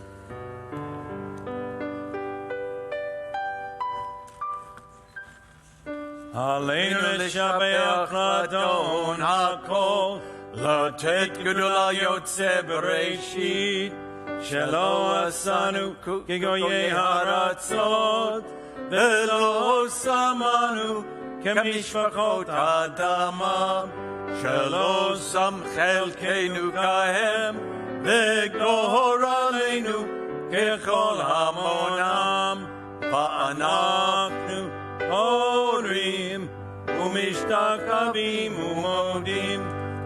[SPEAKER 3] Aleinu l'shabeach l'adon hakol לתת גדולה יוצא בראשית, שלא עשנו כגויי הארצות, ולא שמנו כמשפחות האדמה, שלא שם חלקנו כהם, וגורלנו ככל המונם, ואנחנו הורים ומשתחווים ומודים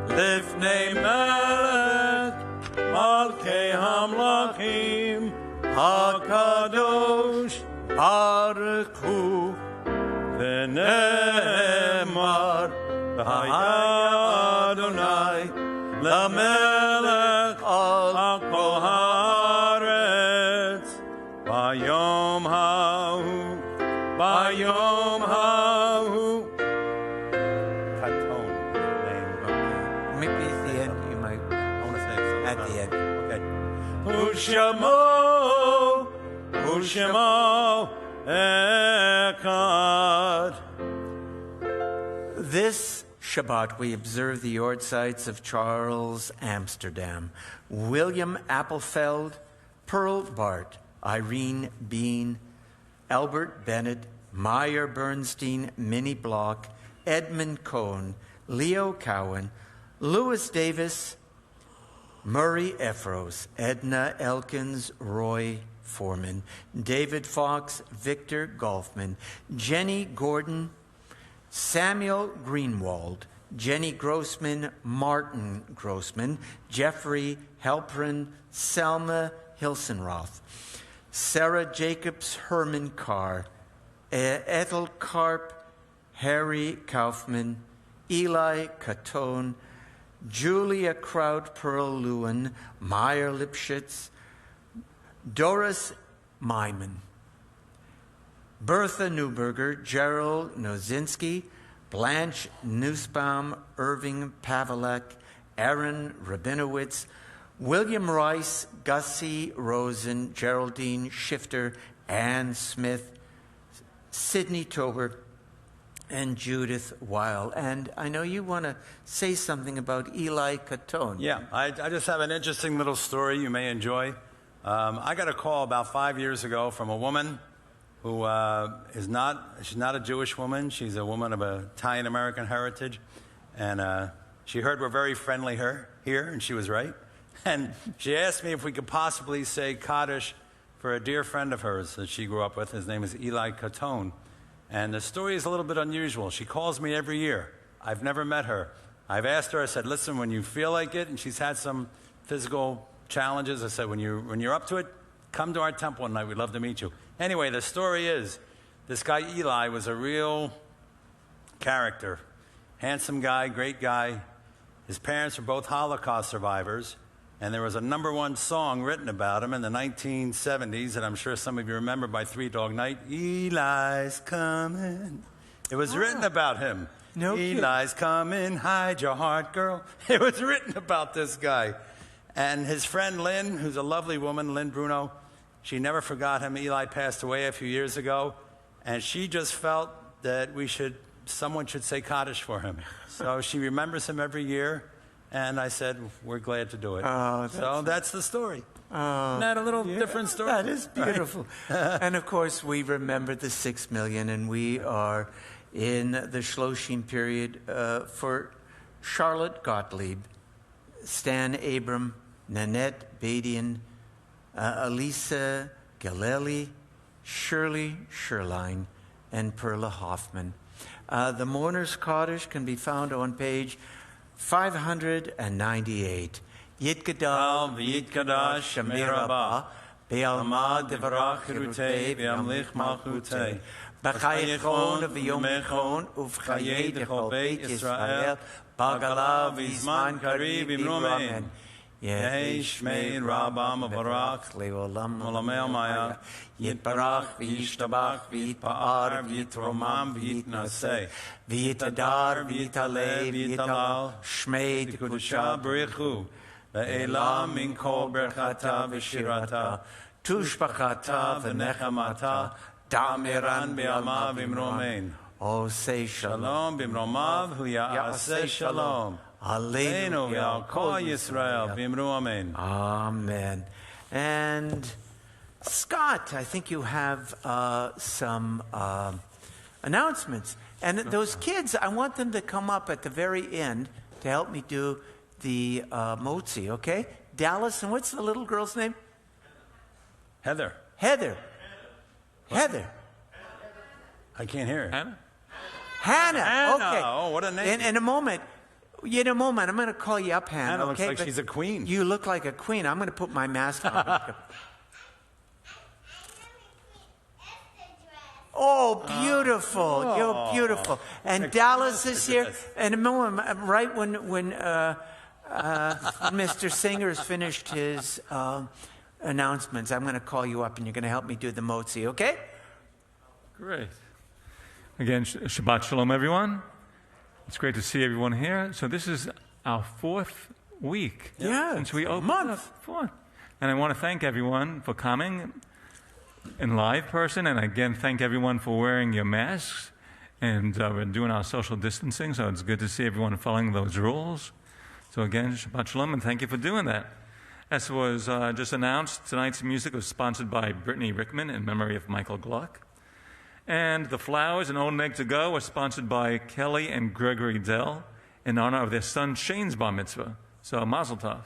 [SPEAKER 3] לפני מלך מלכי המלכים הקדוש ברוך הוא, ונאמר והיה אדוני למלך על כל הארץ ביום ההוא, ביום ההוא. Katon name.
[SPEAKER 5] Maybe at the end you might.
[SPEAKER 3] I want to say it
[SPEAKER 5] At the end.
[SPEAKER 3] Okay. Ushamo, Ushamo Echad.
[SPEAKER 5] This Shabbat we observe the Yahrzeit of Charles Amsterdam, William Appelfeld, Pearl Bart, Irene Bean, Albert Bennett, Meyer Bernstein, Minnie Block, Edmund Cohen, Leo Cowan, Lewis Davis, Murray Ephros, Edna Elkins, Roy Foreman, David Fox, Victor Golfman, Jenny Gordon, Samuel Greenwald, Jenny Grossman, Martin Grossman, Jeffrey Halprin, Selma Hilsenroth, Sarah Jacobs, Herman Carr, Ethel Karp, Harry Kaufman, Eli Catone, Julia Kraut Pearl Lewin, Meyer Lipschitz, Doris Myman, Bertha Newberger, Gerald Nozinski, Blanche Nussbaum, Irving Pavelek, Aaron Rabinowitz, William Rice, Gussie Rosen, Geraldine Shifter, Ann Smith, Sidney Tober, and Judith Weil. And I know you want to say something about Eli Catone.
[SPEAKER 3] Yeah, I just have an interesting little story you may enjoy. I got a call about 5 years ago from a woman who she's not a Jewish woman. She's a woman of Italian-American heritage. And she heard we're very friendly here, and she was right. And she asked me if we could possibly say Kaddish for a dear friend of hers that she grew up with. His name is Eli Catone. And the story is a little bit unusual. She calls me every year. I've never met her. I've asked her, I said, listen, when you feel like it, and she's had some physical challenges, I said, when you're up to it, come to our temple one night. We'd love to meet you. Anyway, the story is, this guy Eli was a real character. Handsome guy, great guy. His parents were both Holocaust survivors. And there was a #1 song written about him in the 1970s that I'm sure some of you remember by Three Dog Night. Eli's coming. It was written about him.
[SPEAKER 5] No
[SPEAKER 3] Eli's coming, hide your heart, girl. It was written about this guy. And his friend Lynn, who's a lovely woman, Lynn Bruno, she never forgot him. Eli passed away a few years ago. And she just felt that someone should say Kaddish for him. So she remembers him every year. And I said, we're glad to do it.
[SPEAKER 5] Oh,
[SPEAKER 3] so that's the story. Isn't that a little different story?
[SPEAKER 5] That is beautiful. And of course, we remember the 6 million, and we are in the Shloshim period for Charlotte Gottlieb, Stan Abram, Nanette Badian, Elisa Galeli, Shirley Sherline, and Perla Hoffman. The Mourner's Kaddish can be found on page 598. Yitgadal v'yitkadash Shamir Abba Be'alma devarach Hirutei Ve'amlich Malchutei B'chayechon v'yomechon Uv'chayei dechol Beit Yisrael Bagala v'izman karib imromen Yehi Shmei Rabam Avarach Le'olam Olamei Maya Yitbarach v'yishtabach v'yitpa'ar v'yitromam v'yitnaseh v'yitadar v'yitaleh v'yitalal Shmei T'kudusha B'richu Ve'elam min kol berchata v'shirata Tushbachata v'nechamata Da'amiran be'alma v'imromen Oh, say shalom
[SPEAKER 3] Shalom b'imromav hu ya'aseh shalom Aleinu v'al kol Yisrael v'imru amen.
[SPEAKER 5] Amen. And Scott, I think you have some announcements. And those kids, I want them to come up at the very end to help me do the motzi, okay? Dallas, and what's the little girl's name?
[SPEAKER 3] Heather.
[SPEAKER 5] Heather. Heather.
[SPEAKER 3] I can't hear it.
[SPEAKER 1] Hannah?
[SPEAKER 5] Hannah.
[SPEAKER 3] Hannah.
[SPEAKER 5] Okay.
[SPEAKER 3] Oh, what a name.
[SPEAKER 5] In a moment, I'm going to call you up, Hannah.
[SPEAKER 3] Hannah looks
[SPEAKER 5] okay?
[SPEAKER 3] like
[SPEAKER 5] But
[SPEAKER 3] she's a queen.
[SPEAKER 5] You look like a queen. I'm going to put my mask on. Oh, beautiful. You're beautiful. And Dallas is here. And a moment, right when Mr. Singer's finished his announcements, I'm going to call you up and you're going to help me do the motzi, okay?
[SPEAKER 1] Great. Again, Shabbat Shalom, everyone. It's great to see everyone here. So this is our 4th week since we opened
[SPEAKER 5] month.
[SPEAKER 1] up. And I want to thank everyone for coming in live person, and again, thank everyone for wearing your masks. And we're doing our social distancing, so it's good to see everyone following those rules. So again, Shabbat Shalom, and thank you for doing that. As was just announced, tonight's music was sponsored by Brittany Rickman in memory of Michael Gluck. And the flowers and Old Egg to Go were sponsored by Kelly and Gregory Dell in honor of their son Shane's bar mitzvah. So Mazel Tov.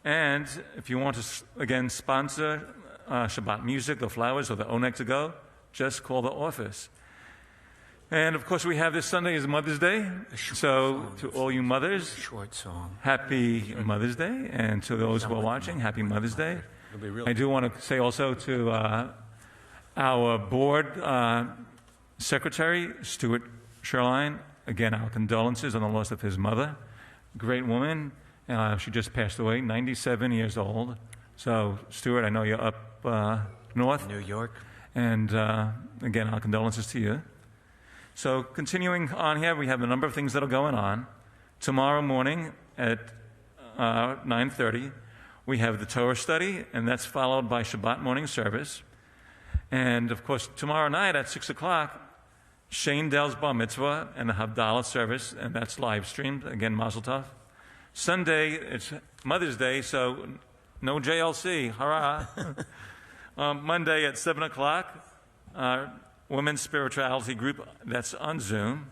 [SPEAKER 1] And if you want to, again, sponsor Shabbat music, the flowers, or the Old Egg to Go, just call the office. And of course, we have this Sunday is Mother's Day. So to all you mothers,
[SPEAKER 5] Short song.
[SPEAKER 1] happy Mother's Day. And to those who are watching, happy Mother's Day. I do want to say also to our board secretary, Stuart Sherline, again, our condolences on the loss of his mother. Great woman. She just passed away, 97 years old. So, Stuart, I know you're up north.
[SPEAKER 5] New York.
[SPEAKER 1] And again, our condolences to you. So, continuing on here, we have a number of things that are going on. Tomorrow morning at 9:30, we have the Torah study, and that's followed by Shabbat morning service. And, of course, tomorrow night at 6 o'clock, Shane Dell's bar mitzvah and the Havdalah service, and that's live streamed. Again, Mazel Tov. Sunday, it's Mother's Day, so no JLC. Hurrah. Monday at 7 o'clock, Women's Spirituality Group, that's on Zoom.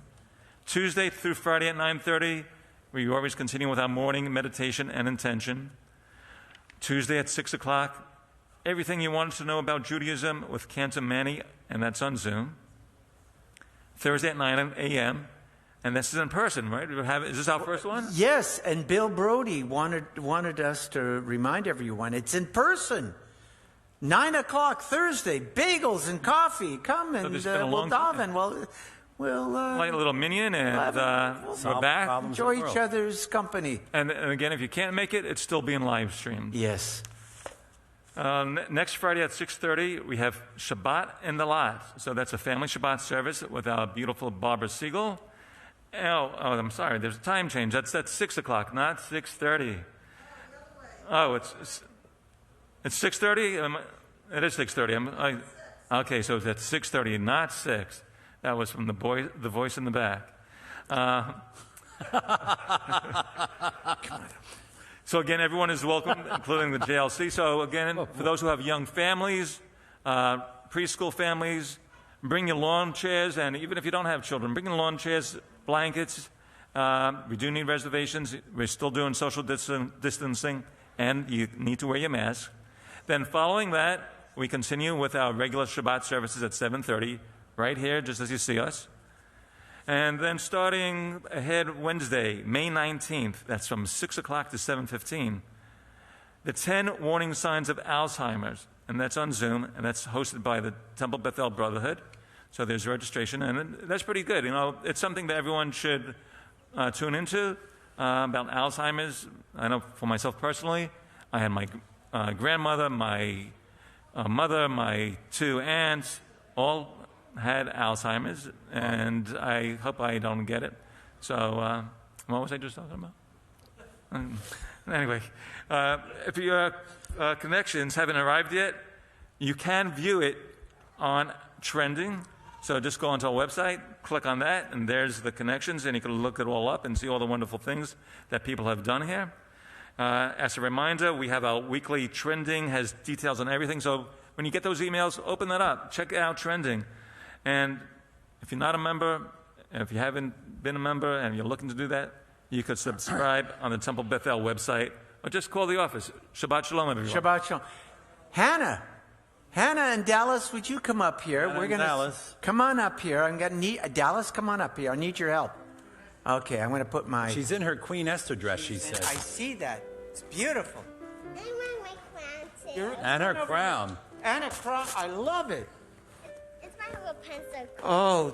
[SPEAKER 1] Tuesday through Friday at 9:30, we always continue with our morning meditation and intention. Tuesday at 6 o'clock, everything you wanted to know about Judaism with Cantor Manny, and that's on Zoom. Thursday at 9 a.m., and this is in person, right? Is this our first one?
[SPEAKER 5] Yes, and Bill Brody wanted us to remind everyone it's in person. 9 o'clock Thursday, bagels and coffee. Come and
[SPEAKER 1] it's been a
[SPEAKER 5] we'll
[SPEAKER 1] long time.
[SPEAKER 5] daven. We'll
[SPEAKER 1] Like a little minion, and we're back.
[SPEAKER 5] enjoy each other's company.
[SPEAKER 1] And again, if you can't make it, it's still being live streamed.
[SPEAKER 5] Yes.
[SPEAKER 1] Next Friday at 6:30, we have Shabbat in the Lot. So that's a family Shabbat service with our beautiful Barbara Siegel. Oh, I'm sorry. There's a time change. That's at 6 o'clock, not 6:30. Oh, it's 6:30. It is 6:30. Okay, so it's at 6:30, not 6. That was from the voice in the back. So again, everyone is welcome, including the JLC. So again, for those who have young families, preschool families, bring your lawn chairs, and even if you don't have children, bring your lawn chairs, blankets. We do need reservations. We're still doing social distancing, and you need to wear your mask. Then following that, we continue with our regular Shabbat services at 7:30, right here, just as you see us. And then starting ahead Wednesday, May 19th, that's from 6 o'clock to 7:15, the 10 warning signs of Alzheimer's, and that's on Zoom, and that's hosted by the Temple Bethel Brotherhood. So there's registration, and that's pretty good. You know, it's something that everyone should tune into about Alzheimer's. I know for myself personally, I had my grandmother, my mother, my 2 aunts, all had Alzheimer's, and I hope I don't get it. So, what was I just talking about? Anyway, if your connections haven't arrived yet, you can view it on Trending So just go onto our website, click on that, and there's the connections, and you can look it all up and see all the wonderful things that people have done here. As a reminder, we have our weekly trending, has details on everything. So when you get those emails, open that up, check out trending. And if you're not a member, and if you haven't been a member and you're looking to do that, you could subscribe on the Temple Bethel website, or just call the office. Shabbat Shalom, everyone.
[SPEAKER 5] Shabbat Shalom. Hannah and Dallas, would you come up here?
[SPEAKER 3] Hannah and Dallas.
[SPEAKER 5] Come on up here. Dallas, come on up here. I need your help. Okay, I'm going to put my...
[SPEAKER 3] She's in her Queen Esther dress, she says.
[SPEAKER 5] I see that. It's beautiful.
[SPEAKER 6] I want my crown too.
[SPEAKER 3] And her crown.
[SPEAKER 5] And a crown. I love it.
[SPEAKER 6] It's my little pencil.
[SPEAKER 5] Oh,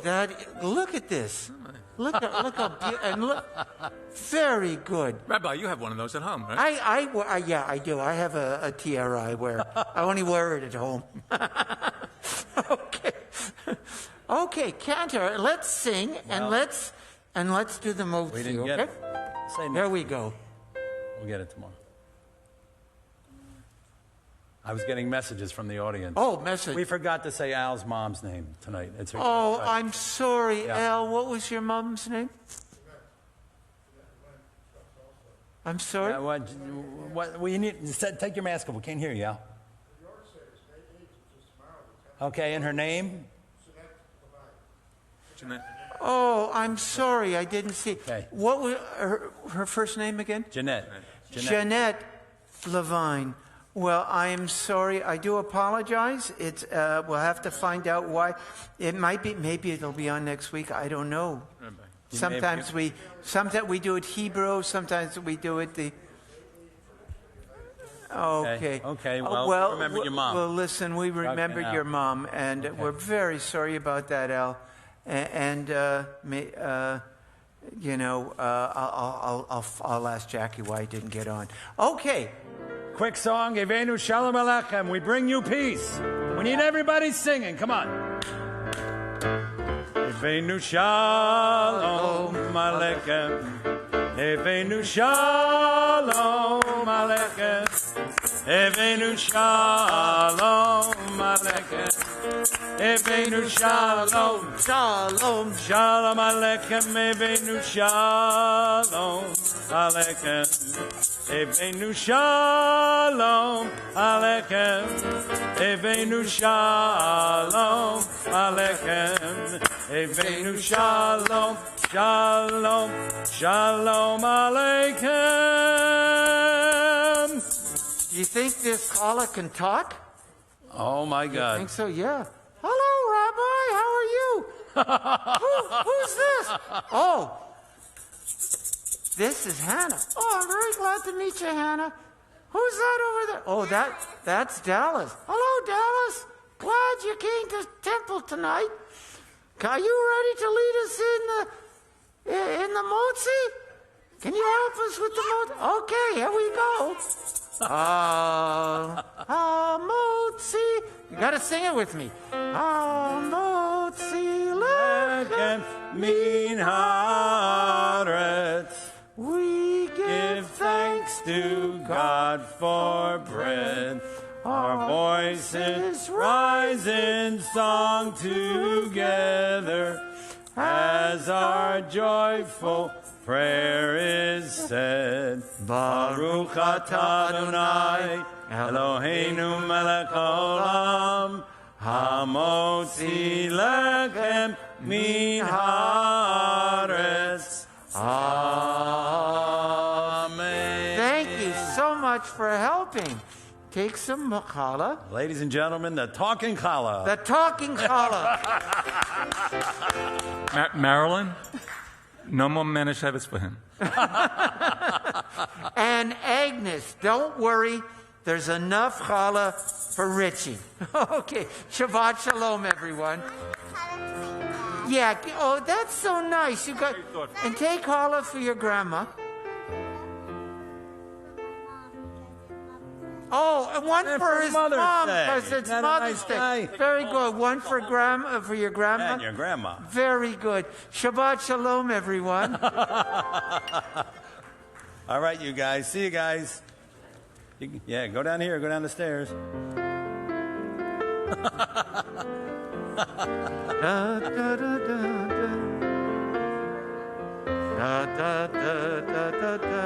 [SPEAKER 5] look at this. Look how beautiful. And look, very good.
[SPEAKER 1] Rabbi, you have one of those at home, right?
[SPEAKER 5] Yeah, I do. I have a tiara I wear. I only wear it at home. Okay, Cantor, let's sing and let's do the motzi.
[SPEAKER 3] We didn't get it. Say no.
[SPEAKER 5] There we go.
[SPEAKER 3] We'll get it tomorrow. I was getting messages from the audience.
[SPEAKER 5] Oh, message.
[SPEAKER 3] We forgot to say Al's mom's name tonight. It's her
[SPEAKER 5] I'm sorry,
[SPEAKER 3] Yeah.
[SPEAKER 5] Al. What was your mom's name? I'm sorry?
[SPEAKER 3] Yeah, what we need, take your mask off. We can't hear you, Al. Okay, and her name?
[SPEAKER 1] Jeanette.
[SPEAKER 5] Oh, I'm sorry. I didn't see.
[SPEAKER 3] Okay.
[SPEAKER 5] What was her first name again?
[SPEAKER 3] Jeanette.
[SPEAKER 5] Jeanette Levine. Well, I am sorry. I do apologize. It's we'll have to find out why. It might be. Maybe it'll be on next week. I don't know. Sometimes we do it Hebrew. Sometimes we do it the. Okay.
[SPEAKER 3] Okay. Well, remember your mom.
[SPEAKER 5] Well, listen. We remembered your mom, and we're very sorry about that, Al. I'll ask Jackie why he didn't get on. Okay.
[SPEAKER 3] Quick song, Evenu Shalom Alechem. We bring you peace. We need everybody singing. Come on. Evenu Shalom Alechem. Evenu Shalom Alechem. Evenu Shalom Alechem. Evenu Shalom.
[SPEAKER 5] Shalom.
[SPEAKER 3] Shalom Alechem. Evenu Shalom Alechem. Evenu Shalom Alechem. Evenu Shalom Alechem. Evenu Shalom. Shalom. Shalom Alechem.
[SPEAKER 5] Do you think this challah can talk?
[SPEAKER 3] Oh my
[SPEAKER 5] I
[SPEAKER 3] God.
[SPEAKER 5] think so, yeah. Hello, Rabbi. How are you? Who's this? Oh, this is Hannah. Oh, I'm very glad to meet you, Hannah. Who's that over there? Oh, that's Dallas. Hello, Dallas. Glad you came to temple tonight. Are you ready to lead us in the motzi? Can you help us with the motzi? Okay, here we go. Motzi. You got to sing it with me. Motzi lechem
[SPEAKER 3] min haaretz.
[SPEAKER 5] We
[SPEAKER 3] Give thanks to God for bread. Our voices rise in song together as our joyful prayer is said. Baruch atah Adonai Eloheinu melech haolam hamotzi lechem min haaretz. Amen.
[SPEAKER 5] Thank you so much for helping. Take some challah.
[SPEAKER 3] Ladies and gentlemen, the talking challah.
[SPEAKER 5] The talking challah.
[SPEAKER 1] Marilyn, no more Manischewitz for him.
[SPEAKER 5] And Agnes, don't worry. There's enough challah for Richie. Okay. Shabbat shalom, everyone. Yeah. Oh, that's so nice. You got and take challah for your grandma. Oh, and one for his
[SPEAKER 3] Mother's
[SPEAKER 5] mom
[SPEAKER 3] Day.
[SPEAKER 5] because it's
[SPEAKER 3] Isn't that a
[SPEAKER 5] Mother's
[SPEAKER 3] nice
[SPEAKER 5] Day.
[SPEAKER 3] day?
[SPEAKER 5] Very good. One for for your grandma.
[SPEAKER 3] And your grandma.
[SPEAKER 5] Very good. Shabbat shalom, everyone.
[SPEAKER 3] All right, you guys. See you guys. Yeah, go down here. Go down the stairs.
[SPEAKER 5] Da, da, da, da, da. Da, da, da, da, da, da.